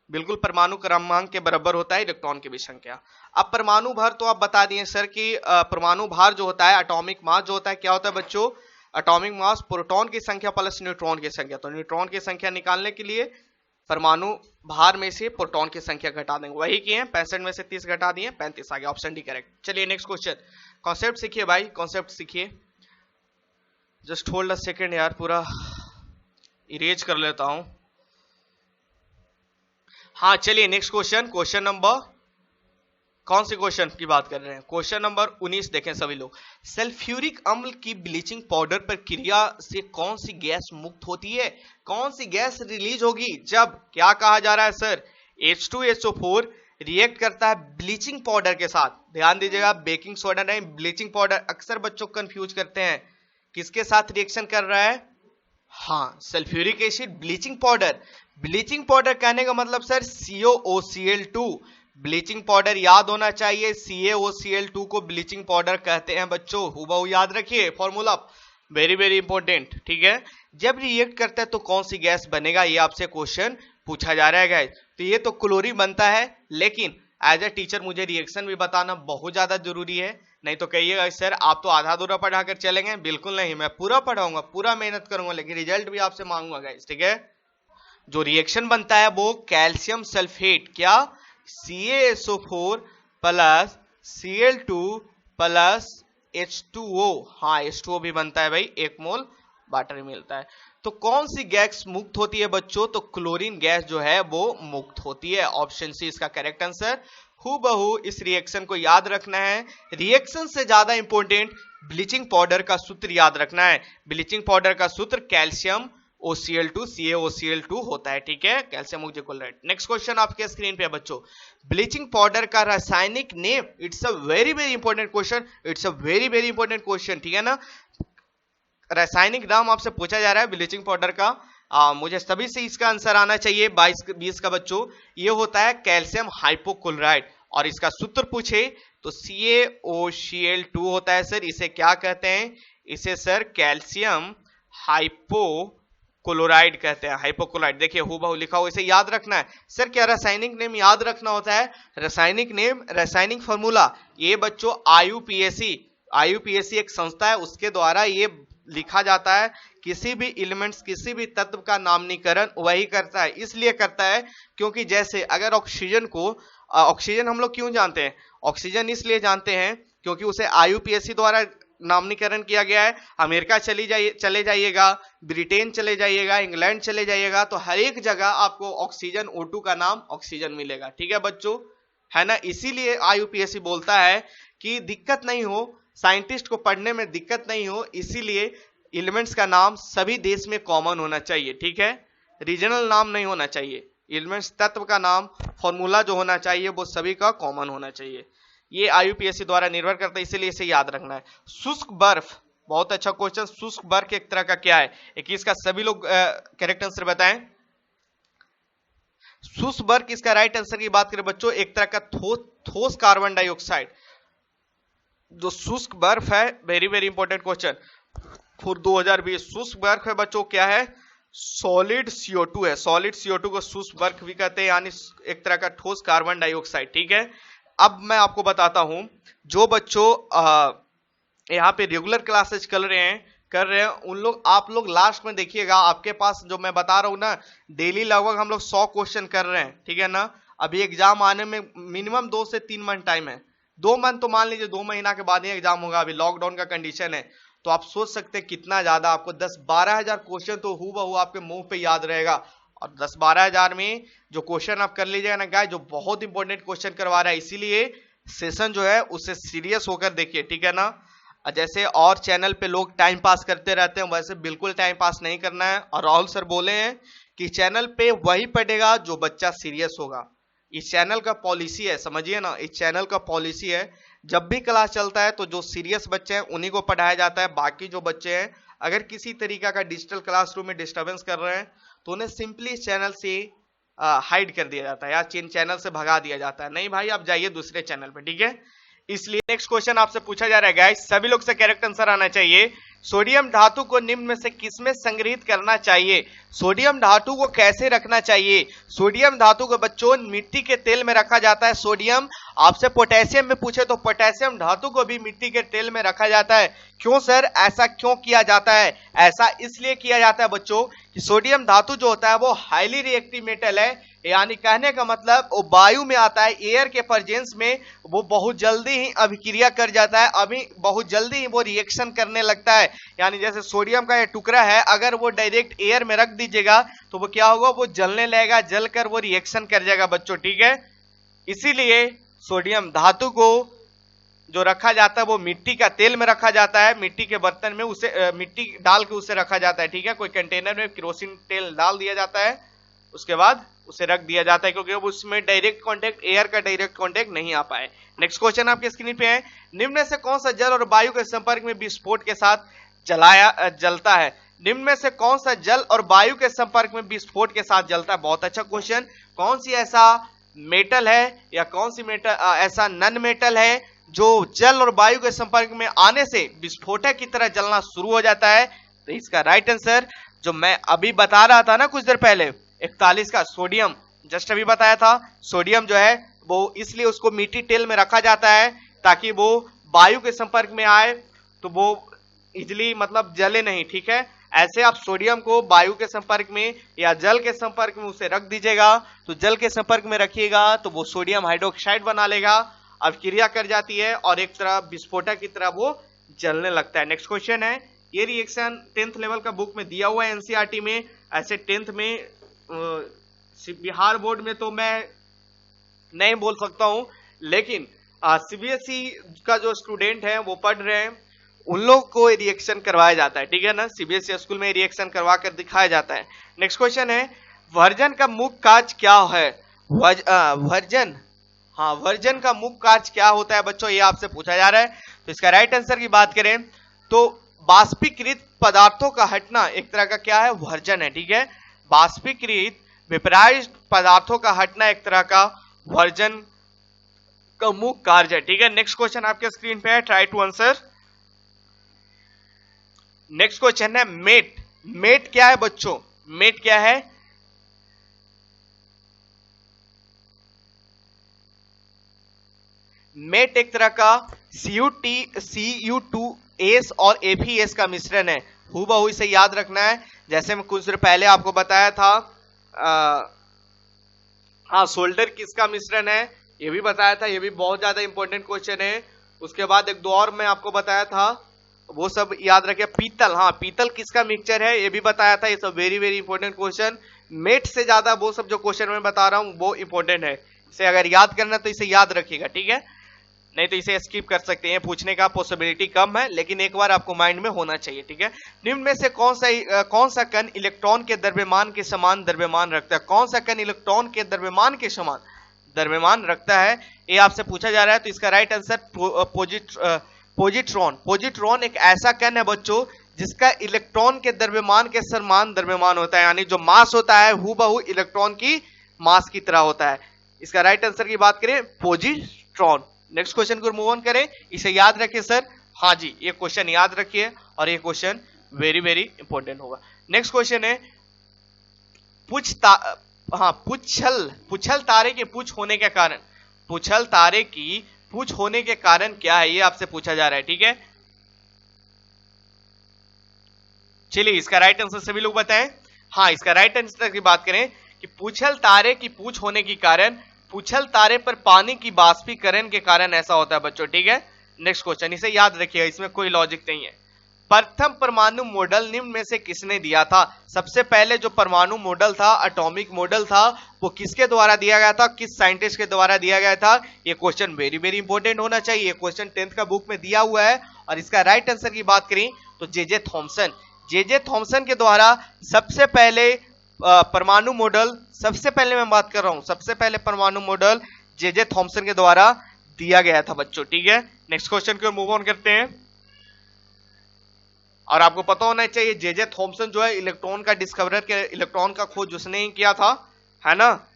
बिल्कुल परमाणु क्रमांक के बराबर होता है इलेक्ट्रॉन की भी संख्या। अब परमाणु भार तो आप बता दिए सर कि परमाणु भार जो होता है, एटॉमिक मास जो होता है, क्या होता है बच्चों? एटॉमिक मास प्रोटॉन की संख्या प्लस न्यूट्रॉन की संख्या। तो न्यूट्रॉन की संख्या निकालने के लिए परमाणु भार में से प्रोटॉन की संख्या घटा देंगे, वही किए हैं, 65 में से 30 घटा दिए, 35 आ गया, ऑप्शन डी करेक्ट। चलिए नेक्स्ट क्वेश्चन, कॉन्सेप्ट सीखिए भाई, कॉन्सेप्ट सीखिए। जस्ट होल्ड अ सेकेंड यार, पूरा इरेज कर लेता हूं। हाँ चलिए नेक्स्ट क्वेश्चन, क्वेश्चन नंबर, कौन से क्वेश्चन की बात कर रहे हैं? क्वेश्चन नंबर 19 देखें सभी लोग। सल्फ्यूरिक अम्ल की ब्लीचिंग पाउडर पर क्रिया से कौन सी गैस मुक्त होती है? कौन सी गैस रिलीज होगी जब, क्या कहा जा रहा है सर, H2SO4 रिएक्ट करता है ब्लीचिंग पाउडर के साथ। ध्यान दीजिएगा, बेकिंग सोडा नहीं, ब्लीचिंग पाउडर। अक्सर बच्चों कंफ्यूज करते हैं, किसके साथ रिएक्शन कर रहा है? हाँ, sulphuric acid bleaching powder. Bleaching powder कहने का मतलब सर CaOCl2, ब्लीचिंग पाउडर याद होना चाहिए, CaOCl2 को ब्लीचिंग पाउडर कहते हैं बच्चों, हुबहू याद रखिए फॉर्मूला, वेरी वेरी इंपॉर्टेंट, ठीक है। जब रिएक्ट करता है तो कौन सी गैस बनेगा, ये आपसे क्वेश्चन पूछा जा रहा है गाइस। तो ये तो क्लोरीन बनता है, लेकिन एज ए टीचर मुझे रिएक्शन भी बताना बहुत ज्यादा जरूरी है। नहीं तो कहिएगा सर आप तो आधा अधूरा पढ़ा कर चलेंगे, बिल्कुल नहीं, मैं पूरा पढ़ाऊंगा, पूरा मेहनत करूंगा, लेकिन रिजल्ट भी आपसे मांगूंगा गाइस, ठीक है। जो रिएक्शन बनता है वो कैल्शियम सल्फेट, क्या, CaSO4 plus Cl2 plus H2O, हाँ H2O भी बनता है भाई, 1 मोल वाटर मिलता है। तो कौन सी गैस मुक्त होती है बच्चों, तो क्लोरीन गैस जो है वो मुक्त होती है। ऑप्शन सी इसका करेक्ट आंसर। हूबहू इस रिएक्शन को याद रखना है। रिएक्शन से ज्यादा इंपॉर्टेंट ब्लीचिंग पाउडर का सूत्र याद रखना है। ब्लीचिंग पाउडर का सूत्र कैल्शियम OCl2 CaOCl2 होता है, ठीक है, कैल्शियम ऑक्सीक्लोराइड। नेक्स्ट क्वेश्चन आपके स्क्रीन पे है बच्चों, ब्लीचिंग पाउडर का रासायनिक name, it's a very very important question, it's a very very important question, ठीक है ना। रासायनिक नाम आपसे पूछा जा रहा है ब्लीचिंग पाउडर का, मुझे सभी से इसका आंसर आना चाहिए 22-20 का बच्चों। ये होता है कैल्शियम हाइपोक्लोराइड, और इसका सूत्र पूछे तो CaOCl2 होता है सर। इसे क्या कहते हैं, इसे सर कैल्शियम हाइपोक्लोराइड कहते हैं, हाइपोक्लोराइड। देखिए हूबहू लिखा हो, इसे याद रखना है। सर क्या रासायनिक नेम याद रखना होता है, रासायनिक नेम, रासायनिक फॉर्मूला, ये बच्चों IUPAC एक संस्था है, उसके द्वारा ये लिखा जाता है। किसी भी एलिमेंट्स, किसी भी तत्व का नामकरण वही करता है, इसलिए करता है क्योंकि जैसे अगर ऑक्सीजन को, ऑक्सीजन हम लोग क्यों जानते हैं, ऑक्सीजन इसलिए जानते हैं क्योंकि उसे IUPAC द्वारा नामकरण किया गया है। अमेरिका चले जाइएगा, ब्रिटेन चले जाइएगा, इंग्लैंड चले जाइएगा, तो हर एक जगह आपको ऑक्सीजन O2 का नाम ऑक्सीजन मिलेगा, ठीक है बच्चों, है ना। इसीलिए IUPAC बोलता है कि दिक्कत नहीं हो, साइंटिस्ट को पढ़ने में दिक्कत नहीं हो, इसीलिए एलिमेंट्स का नाम सभी देश में कॉमन होना चाहिए, ठीक है, रीजनल नाम नहीं होना चाहिए। एलिमेंट्स तत्व का नाम, फॉर्मूला जो होना चाहिए वो सभी का कॉमन होना चाहिए। ये IUPAC द्वारा निर्भर करता है, इसीलिए इसे याद रखना है। शुष्क बर्फ, बहुत अच्छा क्वेश्चन, शुष्क बर्फ एक तरह का क्या है, 21 का सभी लोग करेक्ट आंसर बताएं। शुष्क बर्फ इसका राइट आंसर की बात करें बच्चों, एक तरह का ठोस कार्बन डाइऑक्साइड। जो शुष्क बर्फ है, very very important question for 2020, शुष्क बर्फ है बच्चों क्या है, सॉलिड CO2 है। सॉलिड CO2 को शुष्क बर्फ भी कहते हैं, यानी एक तरह का ठोस कार्बन डाइऑक्साइड, ठीक है। अब मैं आपको बताता हूं, जो बच्चों यहाँ पे रेगुलर क्लासेज कर रहे हैं उन लोग, आप लोग लास्ट में देखिएगा, आपके पास जो मैं बता रहा हूं ना, डेली लगभग हम लोग 100 क्वेश्चन कर रहे हैं, ठीक है ना। अभी एग्जाम आने में मिनिमम 2 से 3 मंथ टाइम है, 2 मंथ तो मान लीजिए, 2 महीना के बाद ही एग्जाम होगा, अभी लॉकडाउन का कंडीशन है, तो आप सोच सकते हैं कितना ज्यादा आपको 10-12 हजार क्वेश्चन तो हूबहू आपके मुंह पे याद रहेगा। और 10-12 हजार में जो क्वेश्चन आप कर लीजिएगा ना गाइस, जो बहुत इंपॉर्टेंट क्वेश्चन करवा रहा है, इसीलिए सेशन जो है उससे सीरियस होकर देखिए, ठीक है ना। जैसे और चैनल पे लोग टाइम पास करते रहते हैं, वैसे बिल्कुल टाइम पास नहीं करना है। और राहुल सर बोले हैं कि चैनल पे वही पढ़ेगा जो बच्चा सीरियस होगा। इस चैनल का पॉलिसी है, समझिए ना, इस चैनल का पॉलिसी है, जब भी क्लास चलता है तो जो सीरियस बच्चे हैं उन्हीं को पढ़ाया जाता है। बाकी जो बच्चे हैं अगर किसी तरीका का डिजिटल क्लासरूम में डिस्टर्बेंस कर रहे हैं तो उन्हें सिंपली इस चैनल से हाइड कर दिया जाता है, या चैनल से भगा दिया जाता है, नहीं भाई आप जाइए दूसरे चैनल पे, ठीक है। इसलिए नेक्स्ट क्वेश्चन आपसे पूछा जा रहा है गाइस, सभी लोग से करेक्ट आंसर आना चाहिए। सोडियम धातु को निम्न में से किसमें संग्रहित करना चाहिए, सोडियम धातु को कैसे रखना चाहिए। सोडियम धातु को बच्चों मिट्टी के तेल में रखा जाता है। सोडियम, आपसे पोटेशियम में पूछे तो पोटेशियम धातु को भी मिट्टी के तेल में रखा जाता है। क्यों सर, ऐसा क्यों किया जाता है, ऐसा इसलिए किया जाता है बच्चों कि सोडियम धातु जो होता है वो हाईली रिएक्टिव मेटल है, यानी कहने का मतलब वो वायु में आता है, एयर के प्रेजेंस में वो बहुत जल्दी ही अभिक्रिया कर जाता है, अभी बहुत जल्दी ही वो रिएक्शन करने लगता है। यानी जैसे सोडियम का ये टुकड़ा है, अगर वो डायरेक्ट एयर में रख दीजिएगा तो वो क्या होगा, वो जलने लगेगा, जलकर वो रिएक्शन कर जाएगा बच्चों, ठीक है। इसीलिए सोडियम धातु को जो रखा जाता है वो मिट्टी का तेल में रखा जाता है, मिट्टी के बर्तन में उसे मिट्टी डाल के उसे रखा जाता है, ठीक है। कोई कंटेनर में केरोसिन तेल डाल दिया जाता है, उसके बाद उसे रख दिया जाता है, क्योंकि उसमें डायरेक्ट कांटेक्ट, एयर का डायरेक्ट कांटेक्ट नहीं आ पाए। नेक्स्ट क्वेश्चन आपके स्क्रीन पे है, निम्न में से कौन सा जल और वायु के संपर्क में विस्फोट के साथ जलता है। निम्न में से कौन सा जल और वायु के संपर्क में विस्फोट के साथ जलता है, बहुत अच्छा क्वेश्चन। कौन सी ऐसा मेटल है या कौन सी मेटल ऐसा नन मेटल है जो जल और वायु के संपर्क में आने से विस्फोटक की तरह जलना शुरू हो जाता है। तो इसका राइट आंसर जो मैं अभी बता रहा था ना कुछ देर पहले 41 का सोडियम, जस्ट अभी बताया था। सोडियम जो है वो इसलिए उसको मिट्टी तेल में रखा जाता है ताकि वो वायु के संपर्क में आए तो वो इजिली मतलब जले नहीं, ठीक है। ऐसे आप सोडियम को वायु के संपर्क में या जल के संपर्क में उसे रख दीजिएगा, तो जल के संपर्क में रखिएगा तो वो सोडियम हाइड्रोक्साइड बना लेगा, अभिक्रिया कर जाती है और एक तरह विस्फोटक की तरह वो जलने लगता है। नेक्स्ट क्वेश्चन है, ये रिएक्शन 10th लेवल का बुक में दिया हुआ है एनसीईआरटी में। ऐसे 10th में बिहार बोर्ड में तो मैं नहीं बोल सकता हूं, लेकिन सीबीएसई का जो स्टूडेंट है वो पढ़ रहे हैं, उन लोग को रिएक्शन करवाया जाता है, ठीक है ना। सीबीएसई स्कूल में रिएक्शन करवा कर दिखाया जाता है। नेक्स्ट क्वेश्चन है, वर्जन का मुख्य कार्य क्या है? वर्जन का मुख्य कार्य क्या होता है बच्चों, ये आपसे पूछा जा रहा है। तो इसका राइट आंसर की बात करें तो बाष्पीकृत पदार्थों का हटना एक तरह का क्या है, वर्जन है, ठीक है। बाष्पीकृत वेपराइज्ड पदार्थों का हटना एक तरह का वर्जन का मुख्य कार्य है, ठीक है। नेक्स्ट क्वेश्चन आपके स्क्रीन पे है, try to answer. Next question है मेट। मेट क्या है बच्चों? मेट क्या है? मेट एक तरह का Cu2S और FeS का मिश्रण है। हूबहू इसे याद रखना है, जैसे मैं कुछ देर पहले आपको बताया था सोल्डर किसका मिश्रण है, ये भी बताया था, ये भी बहुत ज्यादा इंपॉर्टेंट क्वेश्चन है। उसके बाद एक दो और मैं आपको बताया था, वो सब याद रखिए। पीतल, पीतल किसका मिक्सचर है, ये भी बताया था। ये सब वेरी वेरी इंपॉर्टेंट क्वेश्चन। मेट से ज्यादा वो सब जो क्वेश्चन मैं बता रहा हूं वो इंपॉर्टेंट है, इसे अगर याद करना तो इसे याद रखिएगा, ठीक है। नहीं तो इसे स्किप कर सकते हैं, पूछने का पॉसिबिलिटी कम है, लेकिन एक बार आपको माइंड में होना चाहिए, ठीक है। निम्न में से कौन सा कण इलेक्ट्रॉन के द्रव्यमान के समान द्रव्यमान रखता है? कौन सा कण इलेक्ट्रॉन के द्रव्यमान के समान द्रव्यमान रखता है, ये आपसे पूछा जा रहा है। तो इसका राइट आंसर पोजिट्रॉन। पोजिट्रॉन एक ऐसा कण है बच्चों जिसका इलेक्ट्रॉन के द्रव्यमान के समान द्रव्यमान होता है, यानी जो मास होता है हूबहू इलेक्ट्रॉन की मास की तरह होता है। इसका राइट आंसर की बात करें पोजिट्रॉन। नेक्स्ट क्वेश्चन को मूव ऑन करें, इसे याद रखिए सर। हाँ जी, ये क्वेश्चन याद रखिए और ये क्वेश्चन वेरी वेरी इंपॉर्टेंट होगा। नेक्स्ट क्वेश्चन है पुच्छल तारे के पूछ होने के कारण, पुच्छल तारे की पूछ होने के कारण क्या है, ये आपसे पूछा जा रहा है, ठीक है। चलिए इसका राइट आंसर सभी लोग बताएं। हाँ, इसका राइट आंसर की बात करें कि पुच्छल तारे की पूछ होने के कारण, पुच्छल तारे पर पानी की बाष्पीकरण के कारण ऐसा होता है बच्चों, ठीक है। नेक्स्ट क्वेश्चन, इसे याद रखिएगा, इसमें कोई लॉजिक नहीं है। प्रथम परमाणु मॉडल निम्न में से किसने दिया था? सबसे पहले जो परमाणु मॉडल था, एटॉमिक मॉडल था, वो किसके द्वारा दिया गया था, किस साइंटिस्ट के द्वारा दिया गया था? ये क्वेश्चन वेरी वेरी इंपॉर्टेंट होना चाहिए। ये क्वेश्चन 10th का बुक में दिया हुआ है। और इसका राइट आंसर की बात करें तो जे थॉमसन के द्वारा सबसे पहले परमाणु मॉडल, सबसे पहले मैं बात कर रहा हूं, सबसे पहले परमाणु मॉडल जे थॉमसन के द्वारा दिया गया था बच्चों, ठीक है। नेक्स्ट क्वेश्चन को मूव ऑन करते हैं। और आपको पता होना चाहिए जे थॉमसन जो है इलेक्ट्रॉन का डिस्कवरर के, इलेक्ट्रॉन का खोज उसने ही किया था, है ना।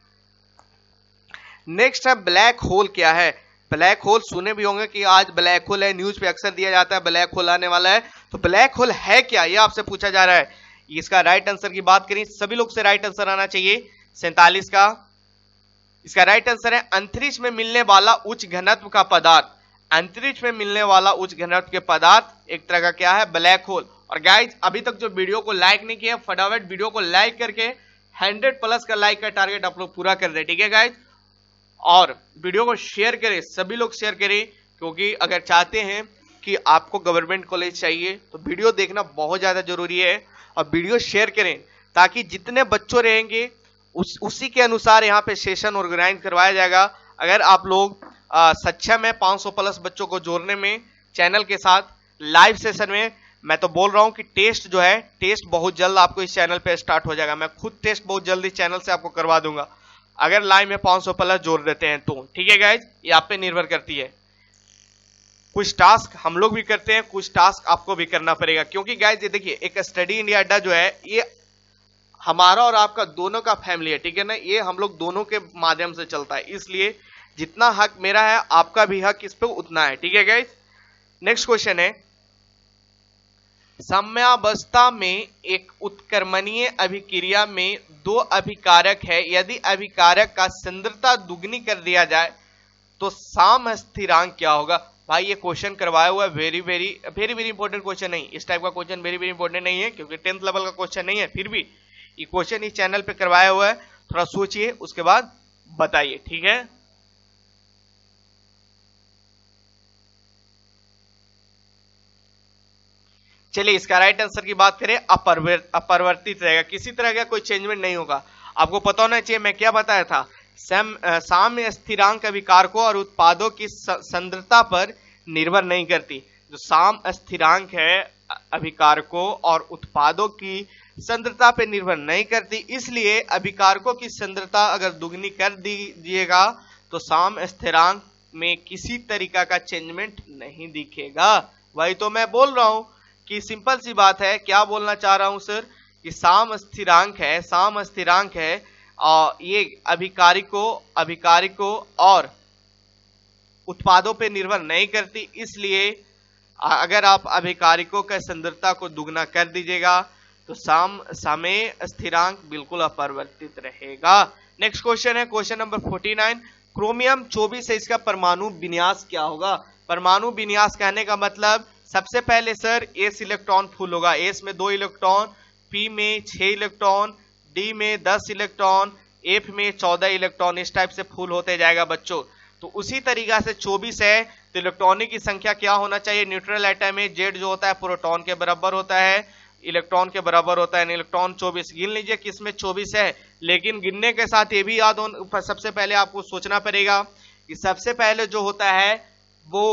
नेक्स्ट है ब्लैक होल क्या है? ब्लैक होल सुने भी होंगे कि आज ब्लैक होल है, न्यूज पे अक्सर दिया जाता है ब्लैक होल आने वाला है। तो ब्लैक होल है क्या, ये आपसे पूछा जा रहा है। इसका राइट आंसर की बात करें, सभी लोग से राइट आंसर आना चाहिए 47 का। इसका राइट आंसर है अंतरिक्ष में मिलने वाला उच्च घनत्व का पदार्थ। अंतरिक्ष में मिलने वाला उच्च घनत्व के पदार्थ एक तरह का क्या है, ब्लैक होल। और गाइज अभी तक जो वीडियो को लाइक नहीं किया, फटाफट वीडियो को लाइक करके 100+ का लाइक का टारगेट आप लोग पूरा कर दे, ठीक है गाइज। और वीडियो को शेयर करें, सभी लोग शेयर करें, क्योंकि अगर चाहते हैं कि आपको गवर्नमेंट कॉलेज चाहिए तो वीडियो देखना बहुत ज्यादा जरूरी है। और वीडियो शेयर करें ताकि जितने बच्चों रहेंगे उसी के अनुसार यहाँ पे सेशन ऑर्गेनाइज करवाया जाएगा। अगर आप लोग सक्षम है 500+ बच्चों को जोड़ने में चैनल के साथ लाइव सेशन में, मैं तो बोल रहा हूँ कि टेस्ट जो है, टेस्ट बहुत जल्द आपको इस चैनल पे स्टार्ट हो जाएगा। मैं खुद टेस्ट बहुत जल्द इस चैनल से आपको करवा दूंगा अगर लाइव में 500+ जोड़ देते हैं तो, ठीक है गाइज। ये आप पे निर्भर करती है। कुछ टास्क हम लोग भी करते हैं, कुछ टास्क आपको भी करना पड़ेगा, क्योंकि गाइज ये देखिए एक स्टडी इंडिया अड्डा जो है ये हमारा और आपका दोनों का फैमिली है, ठीक है ना। ये हम लोग दोनों के माध्यम से चलता है, इसलिए जितना हक मेरा है आपका भी हक इस पे उतना है, ठीक है गाइज। नेक्स्ट क्वेश्चन है साम्यावस्था में एक उत्क्रमणीय अभिक्रिया में 2 अभिकारक है, यदि अभिकारक का सांद्रता दुगनी कर दिया जाए तो साम स्थिरांक क्या होगा? भाई ये क्वेश्चन करवाया हुआ है, very very very very important question नहीं, इस टाइप का क्वेश्चन वेरी वेरी इंपॉर्टेंट नहीं है, क्योंकि 10th लेवल का क्वेश्चन नहीं है, फिर भी ये क्वेश्चन इस चैनल पे करवाया हुआ है, थोड़ा सोचिए उसके बाद बताइए, ठीक है। चलिए इसका राइट आंसर की बात करें, अपरिवर्तित रहेगा, किसी तरह का कोई चेंजमेंट नहीं होगा। आपको पता होना चाहिए मैं क्या बताया था, साम्य स्थिरांक अभिकारकों और उत्पादों की सांद्रता पर निर्भर नहीं करती। जो साम्य स्थिरांक है अभिकारकों और उत्पादों की सांद्रता पर निर्भर नहीं करती, इसलिए अभिकारकों की सांद्रता अगर दुगनी कर दीजिएगा तो साम्य स्थिरांक में किसी तरीका का चेंजमेंट नहीं दिखेगा। वही तो मैं बोल रहा हूं कि सिंपल सी बात है, क्या बोलना चाह रहा हूं सर, कि साम्य स्थिरांक है और ये अभिकारिकों और उत्पादों पे निर्भर नहीं करती, इसलिए अगर आप अभिकारिकों का सांद्रता को दुगना कर दीजिएगा तो समय स्थिरांक बिल्कुल अपरिवर्तित रहेगा। नेक्स्ट क्वेश्चन है क्वेश्चन नंबर 49, क्रोमियम 24 है, इसका परमाणु विन्यास क्या होगा। परमाणु विन्यास कहने का मतलब सबसे पहले सर एस इलेक्ट्रॉन फुल होगा, एस में 2 इलेक्ट्रॉन, पी में 6 इलेक्ट्रॉन, डी में 10 इलेक्ट्रॉन, एफ में 14 इलेक्ट्रॉन, इस टाइप से फुल होते जाएगा बच्चों। तो उसी तरीका से 24 है तो इलेक्ट्रॉनिक की संख्या क्या होना चाहिए, न्यूट्रल एटम में जेड जो होता है प्रोटॉन के बराबर होता है, इलेक्ट्रॉन के बराबर होता है, इलेक्ट्रॉन 24। गिन लीजिए किसमें 24 है, लेकिन गिनने के साथ ये भी याद हो, सबसे पहले आपको सोचना पड़ेगा कि सबसे पहले जो होता है वो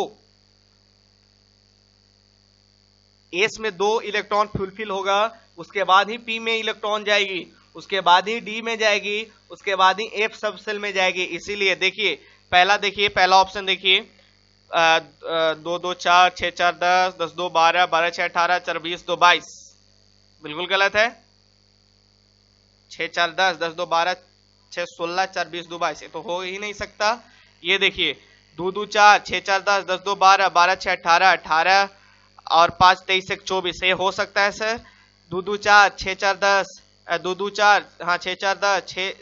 एस में 2 इलेक्ट्रॉन फुलफिल होगा, उसके बाद ही पी में इलेक्ट्रॉन जाएगी, उसके बाद ही डी में जाएगी, उसके बाद ही एफ सब सेल में जाएगी। इसीलिए देखिए पहला ऑप्शन देखिए 2 2 4 6 4 10 10 2 12 12 6 18 4 20 2 22, बिल्कुल गलत है। 6 4 10 10 2 12 6 16 4 20 2 22, तो हो ही नहीं सकता। ये देखिए 2 2 4 6 4 10 10 2 12 12 6 18 18 और 5 23 1 24, ये हो सकता है सर। 2 2 4 6 4 10 2 2 4 हाँ 6 4 10 6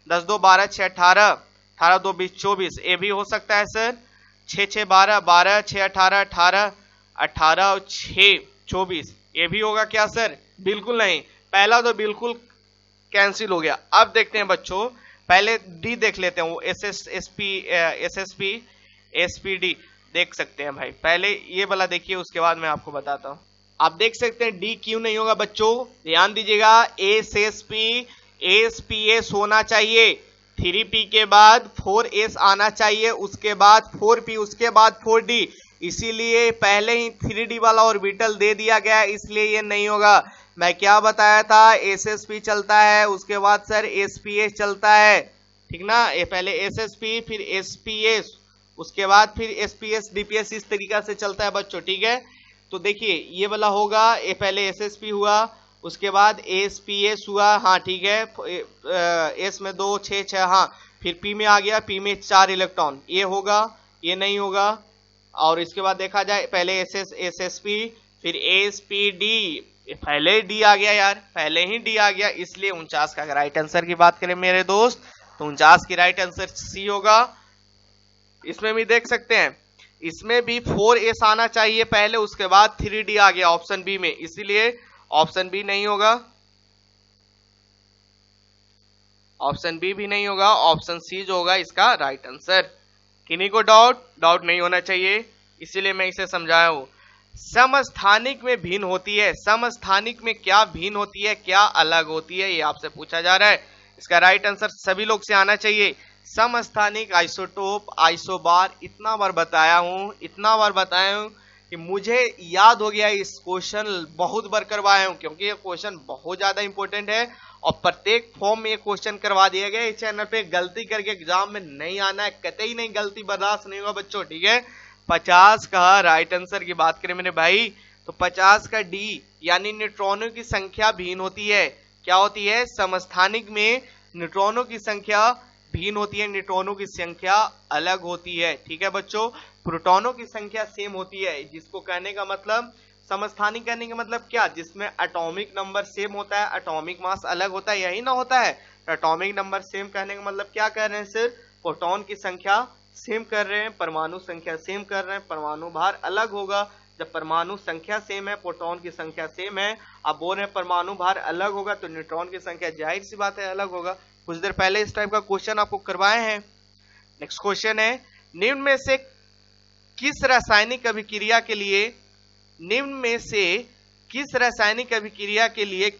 10 2 12 6 18 18 2 20 24, ये भी हो सकता है सर। 6 6 12 12 6 18 18 18 और 6 24, ये भी होगा क्या सर, बिल्कुल नहीं, पहला तो बिल्कुल कैंसिल हो गया। अब देखते हैं बच्चों, पहले डी देख लेते हैं, वो एसएसपी देख सकते हैं भाई, पहले ये वाला देखिए उसके बाद मैं आपको बताता हूं। आप देख सकते हैं डी क्यों नहीं होगा बच्चों, ध्यान दीजिएगा, एसपीएस होना चाहिए, 3p के बाद 4s आना चाहिए, उसके बाद 4p, उसके बाद 4d, इसीलिए पहले ही 3d वाला ऑर्बिटल दे दिया गया, इसलिए ये नहीं होगा। मैं क्या बताया था, एसएसपी चलता है, उसके बाद सर एसपीएस चलता है, ठीक ना, ये पहले एसएसपी फिर एसपीएस, उसके बाद फिर एसपीएस डीपीएस, इस तरीका से चलता है बच्चों, ठीक है। तो देखिए ये वाला होगा, ये पहले एसएसपी हुआ, उसके बाद एसपीएस हुआ, हाँ ठीक है, एस में 2 6 6, हाँ फिर पी में आ गया, पी में 4 इलेक्ट्रॉन, ये होगा, ये नहीं होगा। और इसके बाद देखा जाए पहले एसएसपी फिर एसपीडी, पहले डी आ गया यार, पहले ही डी आ गया, इसलिए 49 का राइट आंसर की बात करें मेरे दोस्त तो 49 की राइट आंसर सी होगा। इसमें भी देख सकते हैं, इसमें भी 4s आना चाहिए पहले, उसके बाद 3d आ गया ऑप्शन बी में, इसीलिए ऑप्शन बी नहीं होगा, ऑप्शन बी भी नहीं होगा, ऑप्शन सी जो होगा इसका राइट आंसर। किन्हीं को डाउट नहीं होना चाहिए, इसीलिए मैं इसे समझाया हूं। समस्थानिक में भिन्न होती है, समस्थानिक में क्या भिन्न होती है, क्या अलग होती है, ये आपसे पूछा जा रहा है। इसका राइट आंसर सभी लोग से आना चाहिए। समस्थानिक, आइसोटोप, आइसोबार, इतना बार बताया हूं कि मुझे याद हो गया, इस क्वेश्चन बहुत बार करवाया हूं, क्योंकि ये क्वेश्चन बहुत ज्यादा इंपॉर्टेंट है और प्रत्येक फॉर्म में ये क्वेश्चन करवा दिया गया। इस चैनल पे गलती करके एग्जाम में नहीं आना है, कतई नहीं, गलती बर्दाश्त नहीं होगा बच्चों, ठीक है। 50 का राइट आंसर की बात करें मेरे भाई तो 50 का डी, यानी न्यूट्रॉनों की संख्या भिन्न होती है। क्या होती है, समस्थानिक में न्यूट्रॉनों की संख्या भिन्न होती है, न्यूट्रॉनों की संख्या अलग होती है, ठीक है बच्चों। प्रोटॉनों की संख्या सेम होती है, जिसको कहने का मतलब, समस्थानिक कहने का मतलब क्या, जिसमें एटॉमिक नंबर सेम होता है, एटॉमिक मास अलग होता है, यही ना होता है। एटॉमिक नंबर सेम कहने का मतलब क्या कह रहे हैं सर, प्रोटॉन की संख्या सेम कर रहे हैं, परमाणु संख्या सेम कर रहे हैं, परमाणु भार अलग होगा। जब परमाणु संख्या सेम है, प्रोटॉन की संख्या सेम है, आप बोल रहे हैं परमाणु भार अलग होगा, तो न्यूट्रॉन की संख्या जाहिर सी बात है अलग होगा। कुछ देर पहले इस टाइप का क्वेश्चन आपको करवाए हैं। नेक्स्ट क्वेश्चन है, निम्न में से किस रासायनिक अभिक्रिया के लिए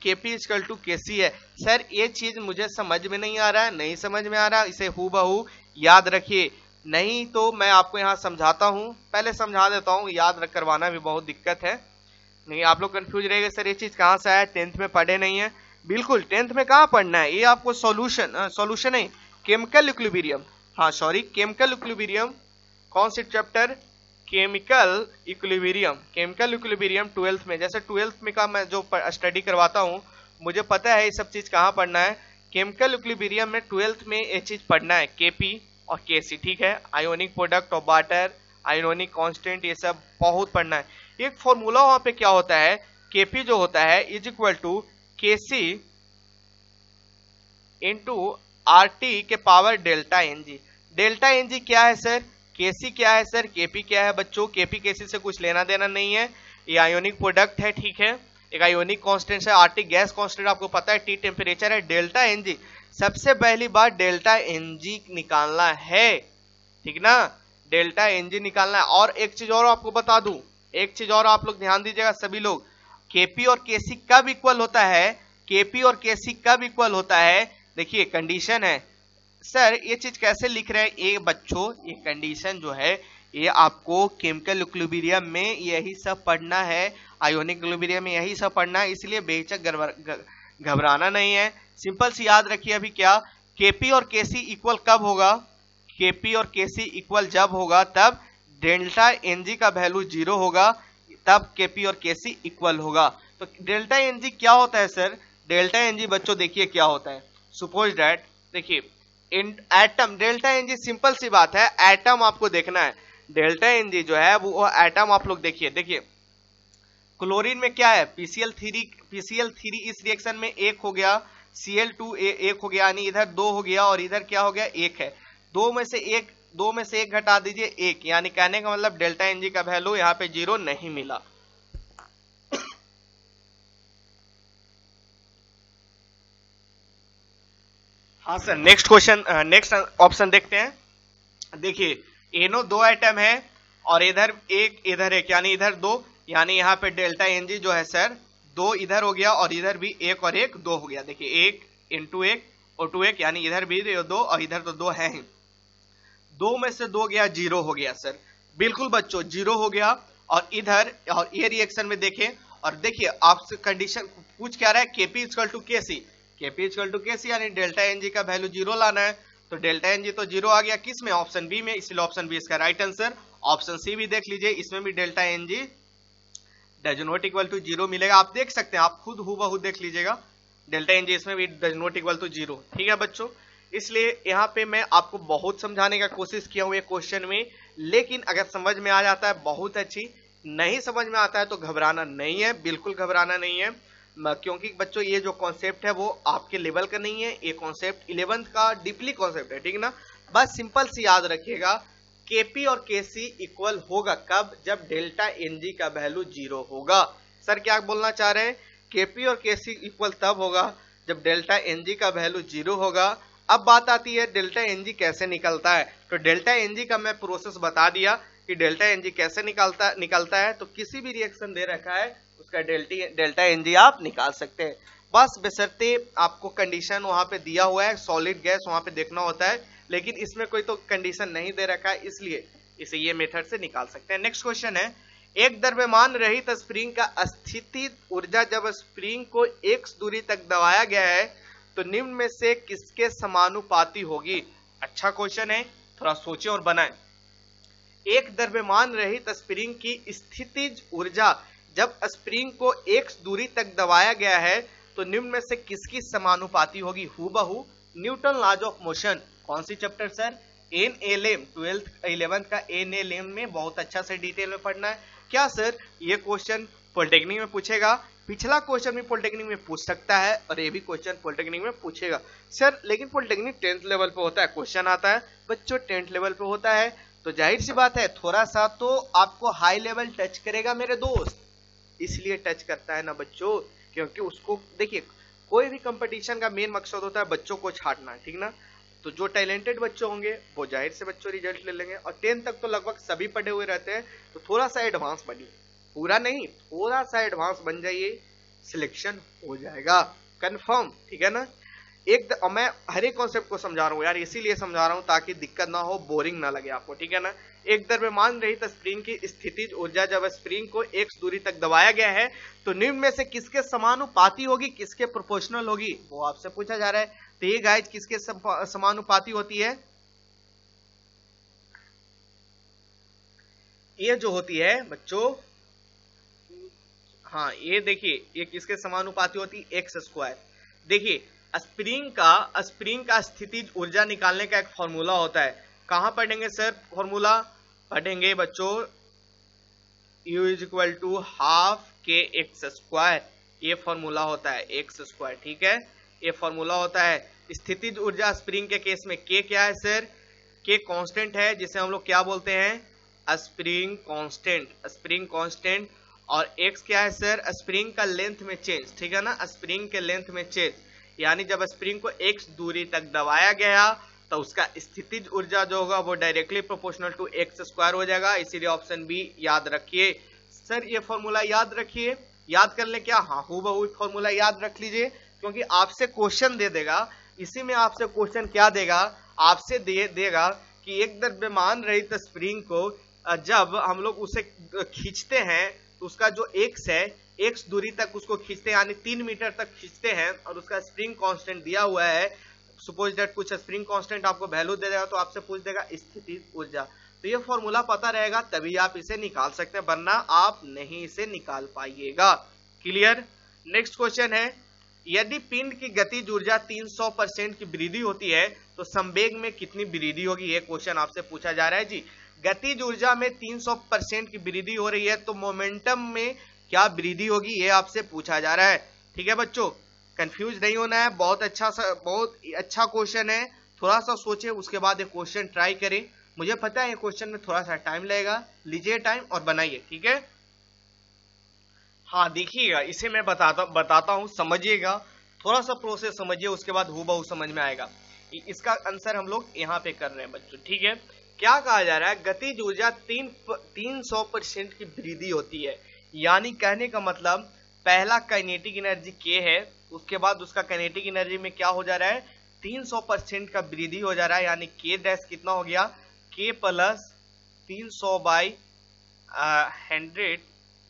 Kp = Kc है? सर ये चीज मुझे समझ में नहीं आ रहा है, नहीं समझ में आ रहा, इसे हूबहू याद रखिए, नहीं तो मैं आपको यहाँ समझाता हूँ, पहले समझा देता हूँ, याद करवाना भी बहुत दिक्कत है, नहीं आप लोग कंफ्यूज रहेंगे सर ये चीज कहाँ से आया, 10th में पढ़े नहीं है। बिल्कुल 10th में कहाँ पढ़ना है, ये आपको सॉल्यूशन नहीं, केमिकल इक्विलिब्रियम, हाँ सॉरी केमिकल इक्विलिब्रियम, कौन सी चैप्टर, केमिकल इक्विलिब्रियम 12th में, जैसे 12th में का मैं जो स्टडी करवाता हूँ मुझे पता है ये सब चीज कहाँ पढ़ना है। केमिकल इक्विलिब्रियम में 12th में ये चीज पढ़ना है, Kp और Kc, ठीक है, ionic product of water, ionic constant, ये सब बहुत पढ़ना है। एक फॉर्मूला वहां पे क्या होता है, Kp जो होता है = Kc × RT के power delta Ng। Delta Ng क्या है सर, Kc क्या है सर, Kp क्या है बच्चों, Kp Kc से कुछ लेना देना नहीं है, ये आयोनिक प्रोडक्ट है, ठीक है, एक आयोनिक कांस्टेंट है, RT गैस कांस्टेंट आपको पता है, T टेम्परेचर है, डेल्टा Ng, सबसे पहली बात डेल्टा Ng निकालना है, ठीक ना, डेल्टा Ng निकालना है। और एक चीज और आपको बता दूं, एक चीज और आप लोग ध्यान दीजिएगा सभी लोग, Kp और Kc कब इक्वल होता है, Kp और Kc कब इक्वल होता है, देखिए कंडीशन है, सर ये चीज कैसे लिख रहे हैं ये बच्चों, ये कंडीशन जो है ये आपको केमिकल इक्विलिब्रियम में यही सब पढ़ना है, आयोनिक इक्विलिब्रियम में यही सब पढ़ना है, इसलिए बेहिचक घबराना नहीं है, सिंपल सी याद रखिए अभी क्या, Kp और Kc इक्वल कब होगा, Kp और Kc इक्वल जब होगा तब डेल्टा Ng का वैल्यू 0 होगा, तब Kp और Kc इक्वल होगा। तो डेल्टा Ng क्या होता है सर, डेल्टा Ng बच्चों देखिए क्या होता है, सपोज दैट देखिए एटम, डेल्टा Ng सिंपल सी बात है, एटम आपको देखना है, डेल्टा Ng जो है वो एटम आप लोग देखिए क्लोरीन में क्या है, PCl3 इस रिएक्शन में 1 हो गया, Cl2 1 हो गया, यानी इधर 2 हो गया और इधर क्या हो गया 1 है, दो में से एक घटा दीजिए 1, यानी कहने का मतलब डेल्टा Ng का वैल्यू यहाँ पे 0 नहीं मिला। हाँ sir, next question, next option देखते हैं, देखिए NO 2 आइटम है और इधर एक यानी इधर 2, यानी यहाँ पे डेल्टा Ng जो है सर 2 इधर हो गया और इधर भी 1 और 1 2 हो गया, देखिए 1 × 1 और 2 1, यानी इधर भी 2 और इधर तो 2 है ही, 2 में से 2 गया 0 हो गया सर, बिल्कुल बच्चों 0 हो गया। और इधर और ये रिएक्शन में देखें और देखिए आपसे कंडीशन पूछ क्या रहा है, Kp = Kc, Kp = Kc यानी डेल्टा Ng का वैल्यू 0 लाना है, तो डेल्टा Ng तो 0 आ गया किस में, ऑप्शन बी में, इसलिए ऑप्शन बी इसका राइट आंसर। ऑप्शन सी भी देख लीजिए, इसमें भी delta Ng does not equal to 0 मिलेगा, आप देख सकते हैं, आप खुद हूबहू देख लीजिएगा, डेल्टा Ng इसमें भी डज नॉट इक्वल टू 0, ठीक है बच्चों। इसलिए यहाँ पे मैं आपको बहुत समझाने का कोशिश किया हूँ ये क्वेश्चन में, लेकिन अगर समझ में आ जाता है बहुत अच्छी, नहीं समझ में आता है तो घबराना नहीं है, बिल्कुल घबराना नहीं है, क्योंकि बच्चों ये जो कॉन्सेप्ट है वो आपके लेवल का नहीं है, ये कॉन्सेप्ट 11th का डीपली कॉन्सेप्ट है, ठीक ना। बस सिंपल सी याद रखिएगा, Kp और Kc इक्वल होगा कब, जब डेल्टा Ng का वैल्यू 0 होगा। सर क्या बोलना चाह रहे हैं, Kp और Kc इक्वल तब होगा जब डेल्टा Ng का वैल्यू 0 होगा। अब बात आती है डेल्टा Ng कैसे निकलता है, तो डेल्टा Ng का मैं प्रोसेस बता दिया कि डेल्टा Ng कैसे निकलता है, तो किसी भी रिएक्शन दे रखा है उसका डेल्टा Ng आप निकाल सकते हैं, बस बशर्ते आपको कंडीशन वहां पे दिया हुआ है, सॉलिड गैस वहां पे देखना होता है, लेकिन इसमें कोई तो कंडीशन नहीं दे रखा है, इसलिए इसे ये मेथड से निकाल सकते हैं। नेक्स्ट क्वेश्चन है, एक द्रव्यमान रहित स्प्रिंग का स्थितिज ऊर्जा जब स्प्रिंग को x दूरी तक दबाया गया है तो निम्न में से किसके समानुपाती होगी। अच्छा क्वेश्चन है, थोड़ा सोचे और बनाएं। एक द्रव्यमान रहित स्प्रिंग की स्थितिज ऊर्जा जब स्प्रिंग को x दूरी तक दबाया गया है तो निम्न में से किसकी समानुपाती होगी, हूबहू न्यूटन लॉज ऑफ मोशन। कौन सी चैप्टर सर, NLM 11th का NLM में बहुत अच्छा से डिटेल में पढ़ना है। क्या सर ये क्वेश्चन पॉलिटेक्निक में पूछेगा, पिछला क्वेश्चन भी पॉलिटेक्निक में पूछ सकता है और ये भी क्वेश्चन पॉलिटेक्निक में पूछेगा सर, लेकिन पॉलिटेक्निक 10th लेवल पे होता है, क्वेश्चन आता है बच्चों 10th लेवल पे होता है, तो जाहिर सी बात है थोड़ा सा तो आपको हाई लेवल टच करेगा मेरे दोस्त, इसलिए टच करता है ना बच्चों, क्योंकि उसको देखिए कोई भी कंपटीशन का मेन मकसद होता है बच्चों को छांटना, ठीक ना। तो जो टैलेंटेड बच्चे होंगे वो जाहिर से बच्चों रिजल्ट ले लेंगे, और 10th तक तो लगभग सभी पढ़े हुए रहते हैं, तो थोड़ा सा एडवांस बनिए, पूरा नहीं थोड़ा सा एडवांस बन जाइए, सिलेक्शन हो जाएगा कंफर्म, ठीक है ना। मैं हर एक कॉन्सेप्ट को समझा रहा हूँ यार, इसीलिए समझा रहा हूँ ताकि दिक्कत ना हो, बोरिंग ना लगे आपको, ठीक है ना। एक द्रव्यमान रहित स्प्रिंग की स्थितिज ऊर्जा जब स्प्रिंग को x दूरी तक दबाया गया है तो निम्न में से किसके समानुपाती होगी, किसके प्रोपोर्शनल होगी, वो आपसे पूछा जा रहा है। तो ये गाइस किसके समानुपाती होती है, ये जो होती है बच्चों, हाँ ये देखिए ये किसके समानुपाती होती है, एक्स स्क्वायर। देखिए स्प्रिंग का स्थितिज ऊर्जा निकालने का एक फॉर्मूला होता है, कहां पढ़ेंगे सर फॉर्मूला, पढ़ेंगे बच्चों U इक्वल टू हाफ के एक्स स्क्वायर, ये फॉर्मूला होता है एक्स स्क्वायर, ठीक है, ये फॉर्मूला होता है। स्थितिज ऊर्जा स्प्रिंग के केस में के क्या है सर, के कांस्टेंट है जिसे हम लोग क्या बोलते हैं, स्प्रिंग कांस्टेंट, और एक्स क्या है सर, स्प्रिंग का लेंथ में चेंज, ठीक है ना, स्प्रिंग के लेंथ में चेंज, यानी जब स्प्रिंग को एक्स दूरी तक दबाया गया तो उसका स्थितिज ऊर्जा जो होगा वो directly proportional to x square हो जाएगा, इसीलिए ऑप्शन बी याद रखिए। सर ये फॉर्मूला याद रखिए, याद कर ले क्या, हाँ हूबहू फॉर्मूला याद रख लीजिए, क्योंकि आपसे क्वेश्चन दे देगा, इसी में आपसे क्वेश्चन क्या देगा, आपसे देगा कि एक द्रव्यमान रहित स्प्रिंग को जब हम लोग उसे खींचते हैं तो उसका जो एक्स है, एक्स दूरी तक उसको खींचते हैं, यानी 3 मीटर तक खींचते हैं, और उसका स्प्रिंग कांस्टेंट दिया हुआ है, सपोज दैट कुछ स्प्रिंग कांस्टेंट आपको वैल्यू दे देगा तो आपसे पूछ देगा स्थितिज ऊर्जा, तो ये फॉर्मूला पता रहेगा तभी आप इसे निकाल सकते हैं, वरना आप नहीं इसे निकाल पाइएगा। क्लियर। नेक्स्ट क्वेश्चन है, यदि पिंड की गतिज ऊर्जा 300% की वृद्धि होती है तो संवेग में कितनी वृद्धि होगी, ये क्वेश्चन आपसे पूछा जा रहा है जी। गतिज ऊर्जा में 300% की वृद्धि हो रही है तो मोमेंटम में क्या वृद्धि होगी, ये आपसे पूछा जा रहा है, ठीक है बच्चों, कंफ्यूज नहीं होना है, बहुत अच्छा क्वेश्चन है, थोड़ा सा सोचे उसके बाद ये क्वेश्चन ट्राई करें, मुझे पता है ये क्वेश्चन में थोड़ा सा टाइम लगेगा, लीजिए टाइम और बनाइए, ठीक है। हाँ देखिएगा, इसे मैं बताता हूँ, समझिएगा, थोड़ा सा प्रोसेस समझिए, उसके बाद हूबहू समझ में आएगा। इसका आंसर हम लोग यहाँ पे कर रहे हैं बच्चों, ठीक है। क्या कहा जा रहा है, गतिज ऊर्जा 300% की वृद्धि होती है, यानी कहने का मतलब पहला काइनेटिक एनर्जी के है, उसके बाद उसका काइनेटिक एनर्जी में क्या हो जा रहा है, 300% का वृद्धि हो जा रहा है, यानी के डैश कितना हो गया, के प्लस 300/100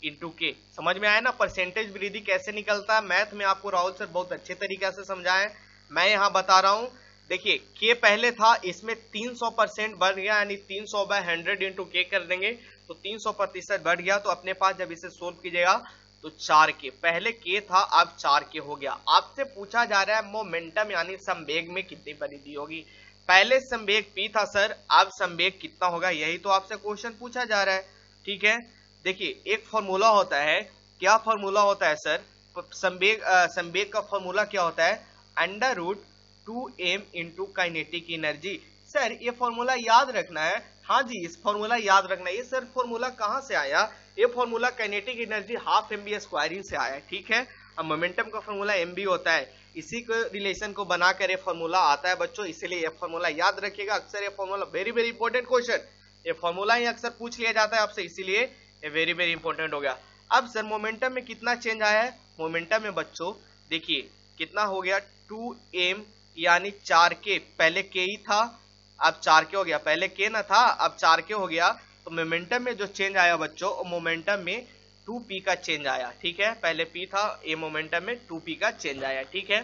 इंटू के, समझ में आया ना, परसेंटेज वृद्धि कैसे निकलता है, मैथ में आपको राहुल सर बहुत अच्छे तरीके से समझाए, मैं यहाँ बता रहा हूँ। देखिए के पहले था, इसमें 300% बढ़ गया, यानी 300/100 इंटू के कर देंगे तो 300% बढ़ गया, तो अपने पास जब इसे सोल्व कीजिएगा तो 4 के, पहले के था अब 4 के हो गया। आपसे पूछा जा रहा है मोमेंटम यानी संवेग में कितनी वृद्धि होगी, पहले संवेग p था सर, अब संवेग कितना होगा, यही तो आपसे क्वेश्चन पूछा जा रहा है, ठीक है। देखिए एक फॉर्मूला होता है, क्या फॉर्मूला होता है सर, संवेग का फॉर्मूला क्या होता है, √2m into kinetic energy. Sir ये फॉर्मूला याद रखना है, हाँ जी इस फॉर्मूला याद रखना है। ये सर फॉर्मूला कहाँ से आया, ये formula kinetic energy half mv² से आया है, ठीक है। अब मोमेंटम का फॉर्मूला mv होता है, इसी को रिलेशन को बनाकर ये फॉर्मूला आता है बच्चों, इसीलिए ये फॉर्मूला याद रखिएगा। अक्सर ये formula very very important question, ये फॉर्मूला ही अक्सर पूछ लिया जाता है आपसे, इसीलिए ये वेरी वेरी इंपॉर्टेंट हो गया। अब सर मोमेंटम में कितना चेंज आया है, मोमेंटम में बच्चों देखिए कितना हो गया, 2m यानी 4k, पहले k ही था अब 4k हो गया, पहले k ना था अब 4k हो गया, तो मोमेंटम में जो चेंज आया बच्चों, मोमेंटम में 2p का चेंज आया, ठीक है, पहले p था, ये मोमेंटम में 2p का चेंज आया, ठीक है,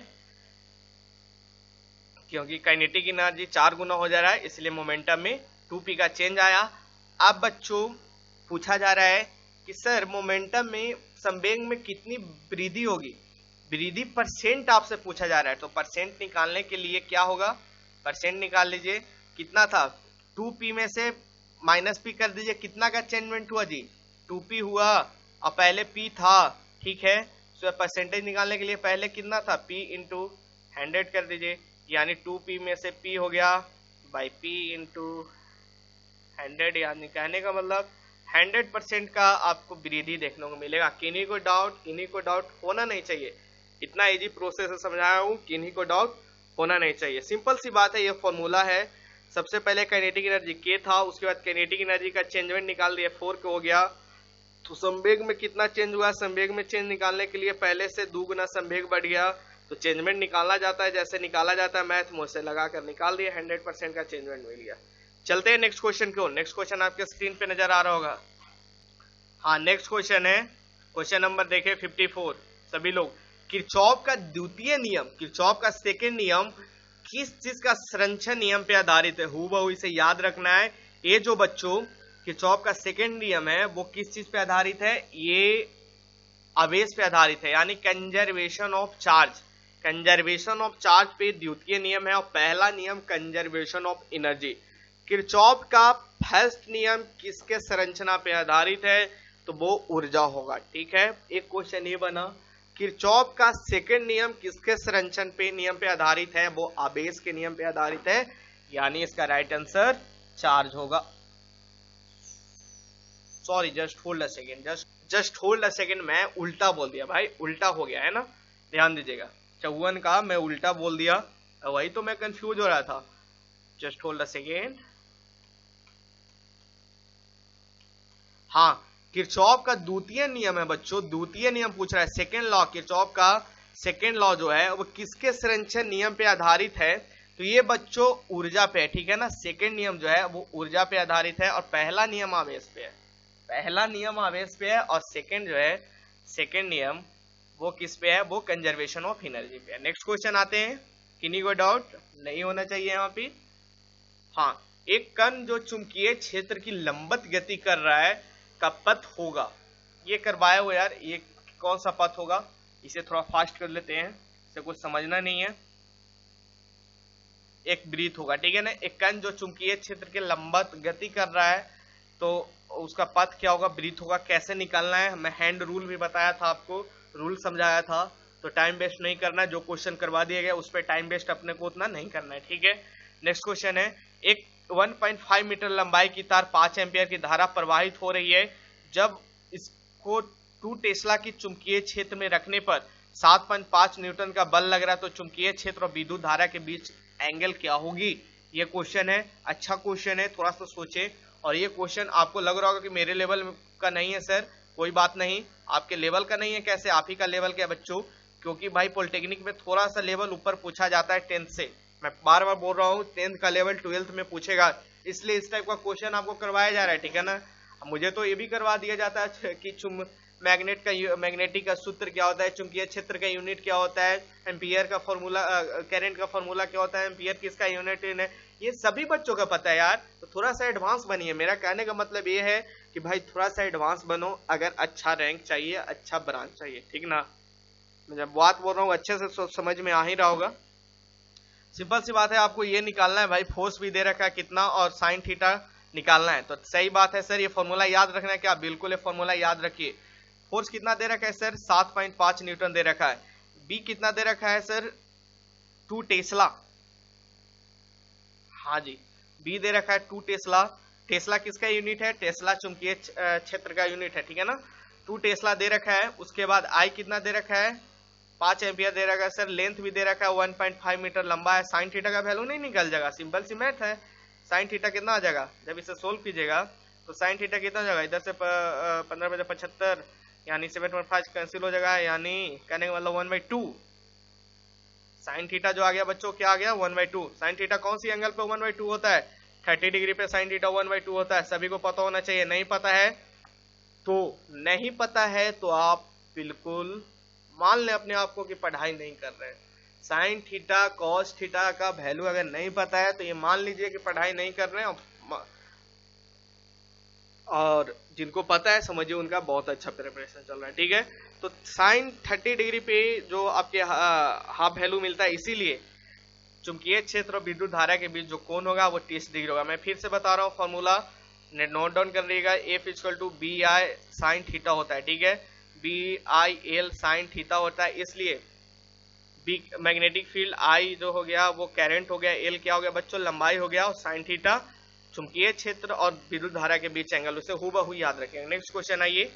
क्योंकि काइनेटिक एनर्जी 4 गुना हो जा रहा है इसलिए मोमेंटम में 2p का चेंज आया। अब बच्चों पूछा जा रहा है कि सर मोमेंटम में संवेग में कितनी वृद्धि होगी, वृद्धि परसेंट आपसे पूछा जा रहा है, तो परसेंट निकालने के लिए क्या होगा, परसेंट निकाल लीजिए, कितना था 2p में से -p कर दीजिए, कितना का चेंजमेंट हुआ जी, 2p हुआ, और पहले p था, ठीक है, तो परसेंटेज निकालने के लिए पहले कितना था, P इंटू 100 कर दीजिए, यानी 2P में से P हो गया बाई P इंटू 100, यानी कहने का मतलब 100% का आपको वृद्धि देखने को मिलेगा। किन्हीं को डाउट होना नहीं चाहिए, इतना इजी प्रोसेस से समझाया हूँ, किन्हीं को डाउट होना नहीं चाहिए। सिंपल सी बात है, ये फॉर्मूला है। सबसे पहले काइनेटिक एनर्जी K था, उसके बाद काइनेटिक एनर्जी का चेंजमेंट निकाल दिया, 4 के हो गया। तो संवेग में कितना चेंज हुआ, संवेग में चेंज निकालने के लिए पहले से 2 गुना संवेग बढ़ गया, तो चेंजमेंट निकालना जाता है, जैसे निकाला जाता है मैथ में, से लगा कर निकाल दिया, 100% का चेंजमेंट मिल गया। चलते हैं नेक्स्ट क्वेश्चन की ओर। नेक्स्ट क्वेश्चन आपके स्क्रीन पे नजर आ रहा होगा। हाँ, नेक्स्ट क्वेश्चन है, क्वेश्चन नंबर देखे 54 सभी लोग। किरचॉफ का द्वितीय नियम, किरचॉफ का सेकेंड नियम किस चीज का संरक्षण नियम पे आधारित है? हूबहू इसे याद रखना है। ये जो बच्चों किरचॉफ का सेकेंड नियम है वो किस चीज पे आधारित है? ये आवेश पे आधारित है, यानी conservation of charge. Conservation of charge पे द्वितीय नियम है, और पहला नियम कंजर्वेशन ऑफ एनर्जी। किरचॉफ का फर्स्ट नियम किसके संरचना पे आधारित है? तो वो ऊर्जा होगा। ठीक है, एक क्वेश्चन ये बना, किरचॉफ का सेकंड नियम किसके संरक्षण पे नियम पे आधारित है? वो आवेश के नियम पे आधारित है, यानी इसका राइट आंसर चार्ज होगा। Sorry, just hold a second, just hold a second, मैं उल्टा बोल दिया भाई, उल्टा हो गया है ना, ध्यान दीजिएगा। 54 का मैं उल्टा बोल दिया, वही तो मैं कंफ्यूज हो रहा था। Just hold a second. हाँ, किरचॉफ का द्वितीय नियम है बच्चों, द्वितीय नियम पूछ रहा है, सेकेंड लॉ। किरचॉफ का सेकेंड लॉ जो है वो किसके संरक्षण नियम पे आधारित है? तो ये बच्चों ऊर्जा पे है, ठीक है ना। सेकेंड नियम जो है वो ऊर्जा पे आधारित है, और पहला नियम आवेश पे है। पहला नियम आवेश पे है, और सेकेंड जो है, सेकेंड नियम वो किस पे है? वो कंजर्वेशन ऑफ एनर्जी पे है। नेक्स्ट क्वेश्चन आते हैं, किन्हीं को डाउट नहीं होना चाहिए यहाँ पे। हाँ, एक कण जो चुंबकीय क्षेत्र की लंबवत गति कर रहा है का पथ होगा, ये करवाया हुआ यार, ये कौन सा पथ होगा? इसे थोड़ा फास्ट कर लेते हैं, इसे कुछ समझना नहीं है। एक वृत्त होगा, ठीक है ना। एक कण जो चुंबकीय क्षेत्र के लंबवत गति कर रहा है, तो उसका पथ क्या होगा? वृत्त होगा। कैसे निकालना है? मैं हैंड रूल भी बताया था आपको, रूल समझाया था, तो टाइम वेस्ट नहीं करना। जो क्वेश्चन करवा दिया गया उस पर टाइम वेस्ट अपने को उतना नहीं करना है, ठीक है। नेक्स्ट क्वेश्चन है, एक 1.5 मीटर लंबाई की तार 5 एम्पियर की धारा प्रवाहित हो रही है, जब इसको 2 टेस्ला की चुंबकीय क्षेत्र में रखने पर 7.5 न्यूटन का बल लग रहा है, तो चुंबकीय क्षेत्र और विद्युत धारा के बीच एंगल क्या होगी? ये क्वेश्चन है, अच्छा क्वेश्चन है, थोड़ा सा सोचे। और ये क्वेश्चन आपको लग रहा होगा कि मेरे लेवल का नहीं है सर, कोई बात नहीं, आपके लेवल का नहीं है, कैसे आप ही का लेवल क्या बच्चों, क्योंकि भाई पॉलिटेक्निक में थोड़ा सा लेवल ऊपर पूछा जाता है 10th से। मैं बार बार बोल रहा हूँ, 10th का लेवल 12th में पूछेगा, इसलिए इस टाइप का क्वेश्चन आपको करवाया जा रहा है, ठीक है ना। मुझे तो ये भी करवा दिया जाता है कि मैग्नेटिक का सूत्र क्या होता है, चुंबकीय क्षेत्र का यूनिट क्या होता है, एम्पियर का फॉर्मूला, करंट का फॉर्मूला क्या होता है, एम्पियर किसका यूनिट है, ये सभी बच्चों का पता है यार। तो थोड़ा सा एडवांस बनिए, मेरा कहने का मतलब ये है कि भाई थोड़ा सा एडवांस बनो, अगर अच्छा रैंक चाहिए, अच्छा ब्रांच चाहिए, ठीक ना। मैं जब बात बोल रहा हूँ अच्छे से समझ में आ ही रहा होगा। सिंपल सी बात है, आपको ये निकालना है भाई, फोर्स भी दे रखा है कितना, और साइन थीटा निकालना है। तो सही बात है सर, ये फॉर्मूला याद रखना है क्या? बिल्कुल ये फॉर्मूला याद रखिए। फोर्स कितना दे रखा है सर? 7.5 न्यूटन दे रखा है। बी कितना दे रखा है सर? 2 टेस्ला। हाँ जी, बी दे रखा है 2 टेस्ला। टेस्ला किसका यूनिट है? टेस्ला चुंबकीय क्षेत्र का यूनिट है, ठीक है ना। 2 टेस्ला दे रखा है। उसके बाद आई कितना दे रखा है? 5 एम्पियर दे रखा है सर। लेंथ भी दे रखा है 1.5 मीटर लंबा है। साइन थीटा का वैल्यू नहीं निकल जाएगा, सिंपल सी मैथ है। साइन थीटा कितना आ जाएगा जब इसे सोल्व कीजिएगा? तो साइन थीटा कितना हो जाएगा? इधर से 15/75 यानी 7.5 कैंसिल हो जाएगा, यानी कहने का मतलब 1/2। साइन थीटा जो आ गया बच्चों, क्या आ गया? 1/2। साइन थीटा कौन सी एंगल पे 1/2 होता है? 30 डिग्री पे साइन थीटा 1/2 होता है। सभी को पता होना चाहिए। नहीं पता है तो आप बिल्कुल मान लें अपने आप को कि पढ़ाई नहीं कर रहे हैं। साइन थीटा कॉस थीटा का वैल्यू अगर नहीं पता है तो ये मान लीजिए कि पढ़ाई नहीं कर रहे हैं, और जिनको पता है समझिए उनका बहुत अच्छा प्रिपरेशन चल रहा है, ठीक है। तो साइन 30 डिग्री पे जो आपके हाफ वैल्यू मिलता है, इसीलिए चुंबकीय क्षेत्र और विद्युत धारा के बीच जो कोण होगा वो 30 डिग्री होगा। मैं फिर से बता रहा हूँ फॉर्मूला, नोट डाउन कर लीजिएगा। F = BI साइन थीटा होता है, ठीक है। BIL साइन थीटा होता है, इसलिए बी मैग्नेटिक फील्ड I जो हो गया वो करंट हो गया, L क्या हो गया बच्चों लंबाई हो गया, और साइन थीटा चुंबकीय क्षेत्र और विद्युत धारा के बीच एंगल, उसे हूबहू याद रखेंगे। नेक्स्ट क्वेश्चन आइए।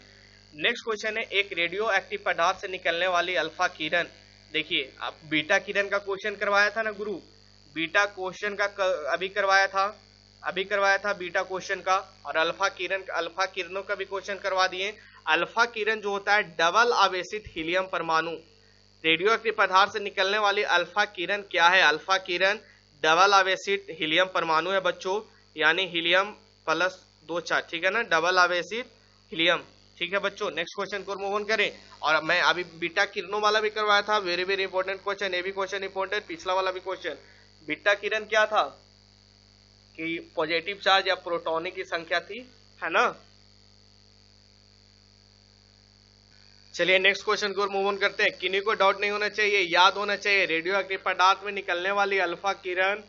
नेक्स्ट क्वेश्चन है एक रेडियो एक्टिव पदार्थ से निकलने वाली अल्फा किरण, देखिए आप बीटा किरण का क्वेश्चन करवाया था ना गुरु, बीटा क्वेश्चन का अभी करवाया था बीटा क्वेश्चन का, और अल्फा किरणों का भी क्वेश्चन करवा दिए। अल्फा किरण जो होता है डबल आवेशित हीलियम परमाणु, रेडियो एक्टिव पदार्थ से निकलने वाली अल्फा किरण क्या है, अल्फा किरण डबल आवेशित हीलियम परमाणु है बच्चों, यानी हीलियम +2 ठीक है ना, डबल आवेशित हीलियम, ठीक है बच्चों। नेक्स्ट क्वेश्चन को मूव ऑन करें। और मैं अभी बीटा किरणों वाला भी करवाया था, वेरी वेरी इंपॉर्टेंट क्वेश्चन, ये भी क्वेश्चन इंपॉर्टेंट, पिछला वाला भी क्वेश्चन। बीटा किरण क्या था कि पॉजिटिव चार्ज या प्रोटॉनों की संख्या थी, है ना। चलिए नेक्स्ट क्वेश्चन को मूव ऑन करते हैं। किन्हीं को डाउट नहीं होना चाहिए, याद होना चाहिए, रेडियो एक्टिव पदार्थ में निकलने वाली अल्फा किरण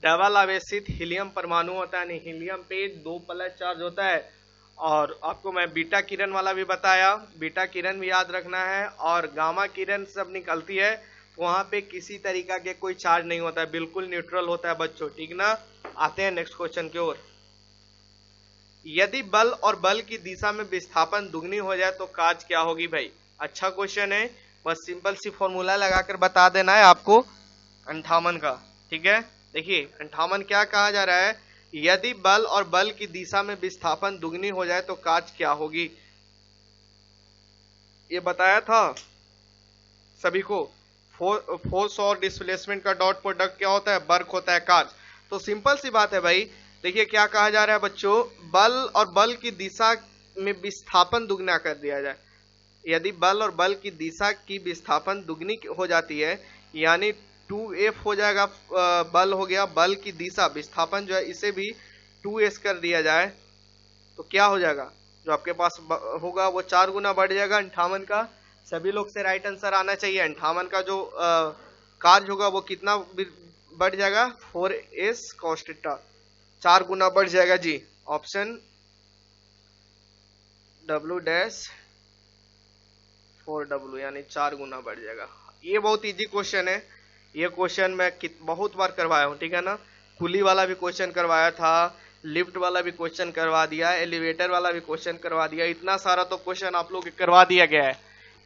डबल आवेशित हीलियम परमाणु होता है, नहीं हीलियम पे 2+ चार्ज होता है। और आपको मैं बीटा किरण वाला भी बताया, बीटा किरण भी याद रखना है, और गामा किरण सब निकलती है वहां पे किसी तरीका के कोई चार्ज नहीं होता है, बिल्कुल न्यूट्रल होता है बच्चों, ठीक ना। आते हैं नेक्स्ट क्वेश्चन की ओर। यदि बल और बल की दिशा में विस्थापन दुगनी हो जाए तो कार्य क्या होगी भाई, अच्छा क्वेश्चन है, बस सिंपल सी फॉर्मूला लगाकर बता देना है आपको 58 का, ठीक है। देखिए 58 क्या कहा जा रहा है, यदि बल और बल की दिशा में विस्थापन दुगनी हो जाए तो कार्य क्या होगी, ये बताया था सभी को। फोर्स और डिस्प्लेसमेंट का डॉट प्रोडक्ट क्या होता है, वर्क होता है, कार्य। तो सिंपल सी बात है भाई, देखिए क्या कहा जा रहा है बच्चों, बल और बल की दिशा में विस्थापन दुगना कर दिया जाए, यदि बल और बल की दिशा की विस्थापन दुगनी हो जाती है, यानी 2F हो जाएगा, बल हो गया, बल की दिशा विस्थापन जो है इसे भी 2S कर दिया जाए तो क्या हो जाएगा, जो आपके पास होगा वो 4 गुना बढ़ जाएगा 58 का। सभी लोग से राइट आंसर आना चाहिए, 58 का जो कार्य होगा वो कितना बढ़ जाएगा, 4S cos थीटा, 4 गुना बढ़ जाएगा जी। ऑप्शन W'4W यानी 4 गुना बढ़ जाएगा। ये बहुत इजी क्वेश्चन है, ये क्वेश्चन मैं बहुत बार करवाया हूँ, ठीक है ना। कुली वाला भी क्वेश्चन करवाया था, लिफ्ट वाला भी क्वेश्चन करवा दिया, एलिवेटर वाला भी क्वेश्चन करवा दिया, इतना सारा तो क्वेश्चन आप लोग करवा दिया गया है।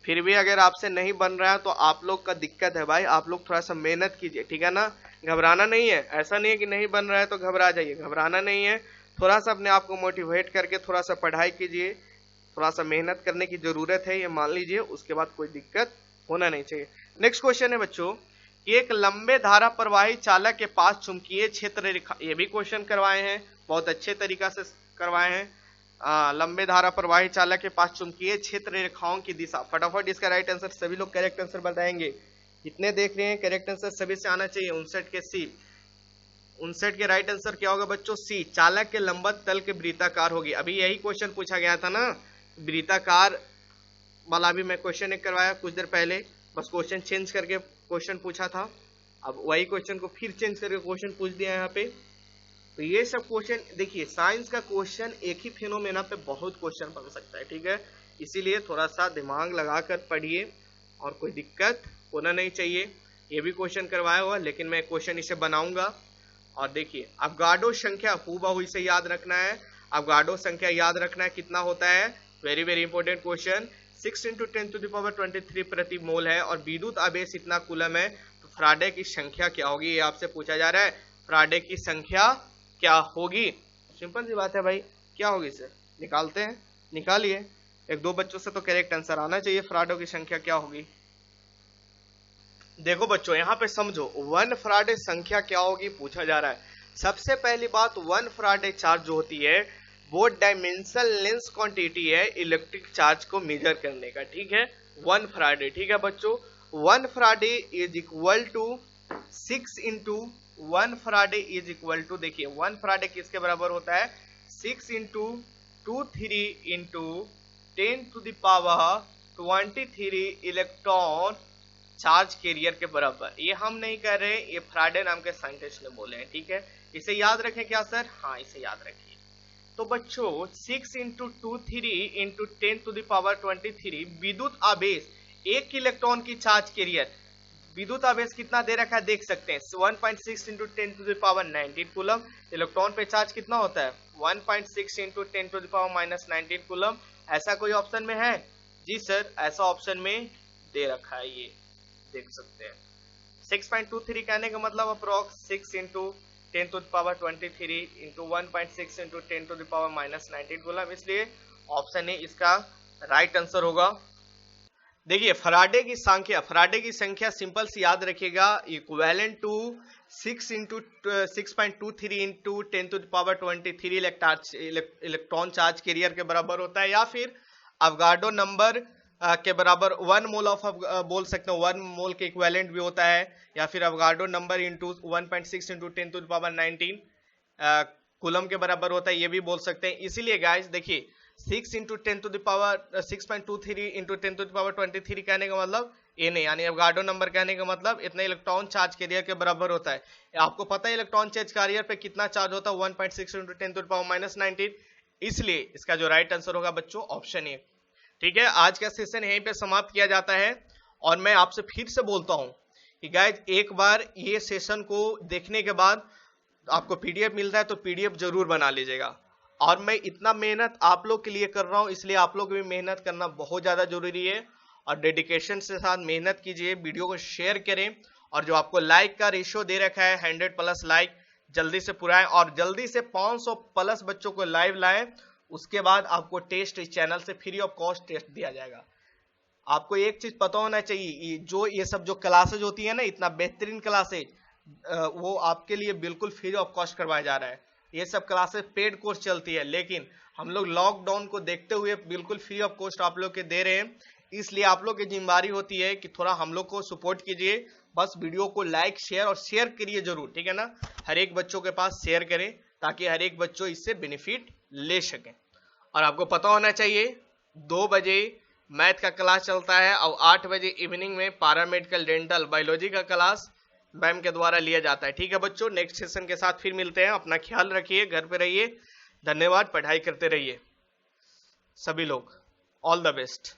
फिर भी अगर आपसे नहीं बन रहा है तो आप लोग का दिक्कत है भाई, आप लोग थोड़ा सा मेहनत कीजिए, ठीक है ना। घबराना नहीं है, ऐसा नहीं है कि नहीं बन रहा है तो घबरा जाइए, घबराना नहीं है, थोड़ा सा अपने आप को मोटिवेट करके थोड़ा सा पढ़ाई कीजिए, थोड़ा सा मेहनत करने की जरूरत है, ये मान लीजिए, उसके बाद कोई दिक्कत होना नहीं चाहिए। नेक्स्ट क्वेश्चन है बच्चों, एक लंबे धारा प्रवाही चालक के पास चुंबकीय क्षेत्र रेखा, ये भी क्वेश्चन करवाए हैं, बहुत अच्छे तरीका से करवाए हैं। लंबे धारा प्रवाही चालक के पास चुंबकीय क्षेत्र रेखाओं की दिशा, फटाफट इसका राइट आंसर सभी लोग करेक्ट आंसर बताएंगे, कितने देख रहे हैं करेक्ट आंसर सभी से आना चाहिए। 59 के सी, 59 के राइट आंसर क्या होगा बच्चों, सी, चालक के लंबवत तल के वृत्ताकार होगी। अभी यही क्वेश्चन पूछा गया था ना, वृत्ताकार वाला भी मैं क्वेश्चन एक करवाया कुछ देर पहले, बस क्वेश्चन चेंज करके क्वेश्चन पूछा था, अब वही क्वेश्चन को फिर चेंज करके क्वेश्चन पूछ दिया यहाँ पे। तो ये सब क्वेश्चन देखिए, साइंस का क्वेश्चन एक ही फिनोमेना पे बहुत क्वेश्चन बन सकता है, ठीक है, इसीलिए थोड़ा सा दिमाग लगाकर पढ़िए और कोई दिक्कत होना नहीं चाहिए। ये भी क्वेश्चन करवाया हुआ, लेकिन मैं क्वेश्चन इसे बनाऊंगा। और देखिए अवगाड्रो संख्या हूबहू इसे याद रखना है, अवगाड्रो संख्या याद रखना है, कितना होता है, वेरी वेरी इंपॉर्टेंट क्वेश्चन, 6 × 10⁻23 प्रति मोल है, और विद्युत आवेश इतना कूलम है, तो फ्राडे की संख्या क्या होगी, ये आपसे पूछा जा रहा है, फ्राडे की संख्या क्या होगी। सिंपल सी बात है भाई, क्या होगी सर, निकालते हैं, निकालिए, 1-2 बच्चों से तो करेक्ट आंसर आना चाहिए, फ्राडे की संख्या क्या होगी। देखो बच्चों यहाँ पे समझो, 1 फ्राडे संख्या क्या होगी पूछा जा रहा है। सबसे पहली बात, 1 फ्राडे चार्ज जो होती है वो डायमेंशनल लेंस क्वांटिटी है इलेक्ट्रिक चार्ज को मेजर करने का, ठीक है, 1 फ्राडे, ठीक है बच्चों। 1 Faraday is equal to 6 × 1 Faraday is equal to, देखिए 1 फ्राडे किसके बराबर होता है, 6 × 23 × 10⁻23 इलेक्ट्रॉन चार्ज कैरियर के बराबर। ये हम नहीं कर रहे, ये फ्राडे नाम के साइंटिस्ट ने बोले हैं, ठीक है, इसे याद रखें क्या सर, हाँ इसे याद रखिए। तो बच्चों 6 इंटू 23 इंटू 10⁻23 विद्युत आवेश, एक इलेक्ट्रॉन की चार्ज कैरियर, विद्युत आवेश कितना दे रखा है देख सकते हैं 1.6 इंटू 10⁻19 कूलम। इलेक्ट्रॉन पे चार्ज कितना होता है 1.6 इंटू 10⁻⁻19 कूलम। ऐसा कोई ऑप्शन में है? जी सर, ऐसा ऑप्शन में दे रखा है, ये देख सकते हैं। 6.23 कहने का मतलब approx 6 into 10⁻23 into 1.6 into 10⁻⁻19 coulomb, इसलिए ऑप्शन ए इसका राइट आंसर होगा। देखिए फराडे की संख्या सिंपल सी याद रखिएगा, equivalent to 6 into 6.23 into 10⁻23 electron charge carrier के बराबर होता है, या फिर अवगाड्रो नंबर के बराबर 1 मोल ऑफ बोल सकते हैं, 1 मोल के इक्विवेलेंट भी होता है, या फिर अवगाड्रो नंबर इंटू 1.6 इंटू 10⁻19 कूलम के बराबर होता है, ये भी बोल सकते हैं। इसीलिए गाइस देखिए 6 इंटू 6.23 इंटू 10⁻23 कहने का मतलब ये नहीं, यानी अवगाड्रो नंबर कहने का मतलब इतना इलेक्ट्रॉन चार्ज कैरियर के बराबर होता है। आपको पता है इलेक्ट्रॉन चार्ज कैरियर पे कितना चार्ज होता है 1.6 इंटू 10⁻19, इसलिए इसका जो राइट आंसर होगा बच्चों ऑप्शन ए। ठीक है, आज का सेशन यहीं पे समाप्त किया जाता है, और मैं आपसे फिर से बोलता हूं कि गाइज एक बार ये सेशन को देखने के बाद आपको पीडीएफ मिलता है तो पीडीएफ जरूर बना लीजिएगा। और मैं इतना मेहनत आप लोग के लिए कर रहा हूं, इसलिए आप लोग भी मेहनत करना बहुत ज्यादा जरूरी है, और डेडिकेशन से साथ मेहनत कीजिए, वीडियो को शेयर करें, और जो आपको लाइक का रेशियो दे रखा है 100+ लाइक जल्दी से पुराएं, और जल्दी से 500+ बच्चों को लाइव लाएं। उसके बाद आपको टेस्ट इस चैनल से फ्री ऑफ कॉस्ट टेस्ट दिया जाएगा। आपको एक चीज पता होना चाहिए, जो ये सब जो क्लासेज होती है ना, इतना बेहतरीन क्लासेज, वो आपके लिए बिल्कुल फ्री ऑफ कॉस्ट करवाया जा रहा है। ये सब क्लासेस पेड कोर्स चलती है, लेकिन हम लोग लॉकडाउन को देखते हुए बिल्कुल फ्री ऑफ कॉस्ट आप लोग के दे रहे हैं। इसलिए आप लोग की जिम्मेदारी होती है कि थोड़ा हम लोग को सपोर्ट कीजिए, बस वीडियो को लाइक शेयर और शेयर करिए जरूर, ठीक है ना, हर एक बच्चों के पास शेयर करें ताकि हर एक बच्चों इससे बेनिफिट ले सकें। और आपको पता होना चाहिए 2 बजे मैथ का क्लास चलता है, और 8 बजे इवनिंग में पैरामेडिकल डेंटल बायोलॉजी का क्लास मैम के द्वारा लिया जाता है। ठीक है बच्चों, नेक्स्ट सेशन के साथ फिर मिलते हैं। अपना ख्याल रखिए, घर पे रहिए, धन्यवाद, पढ़ाई करते रहिए सभी लोग, ऑल द बेस्ट।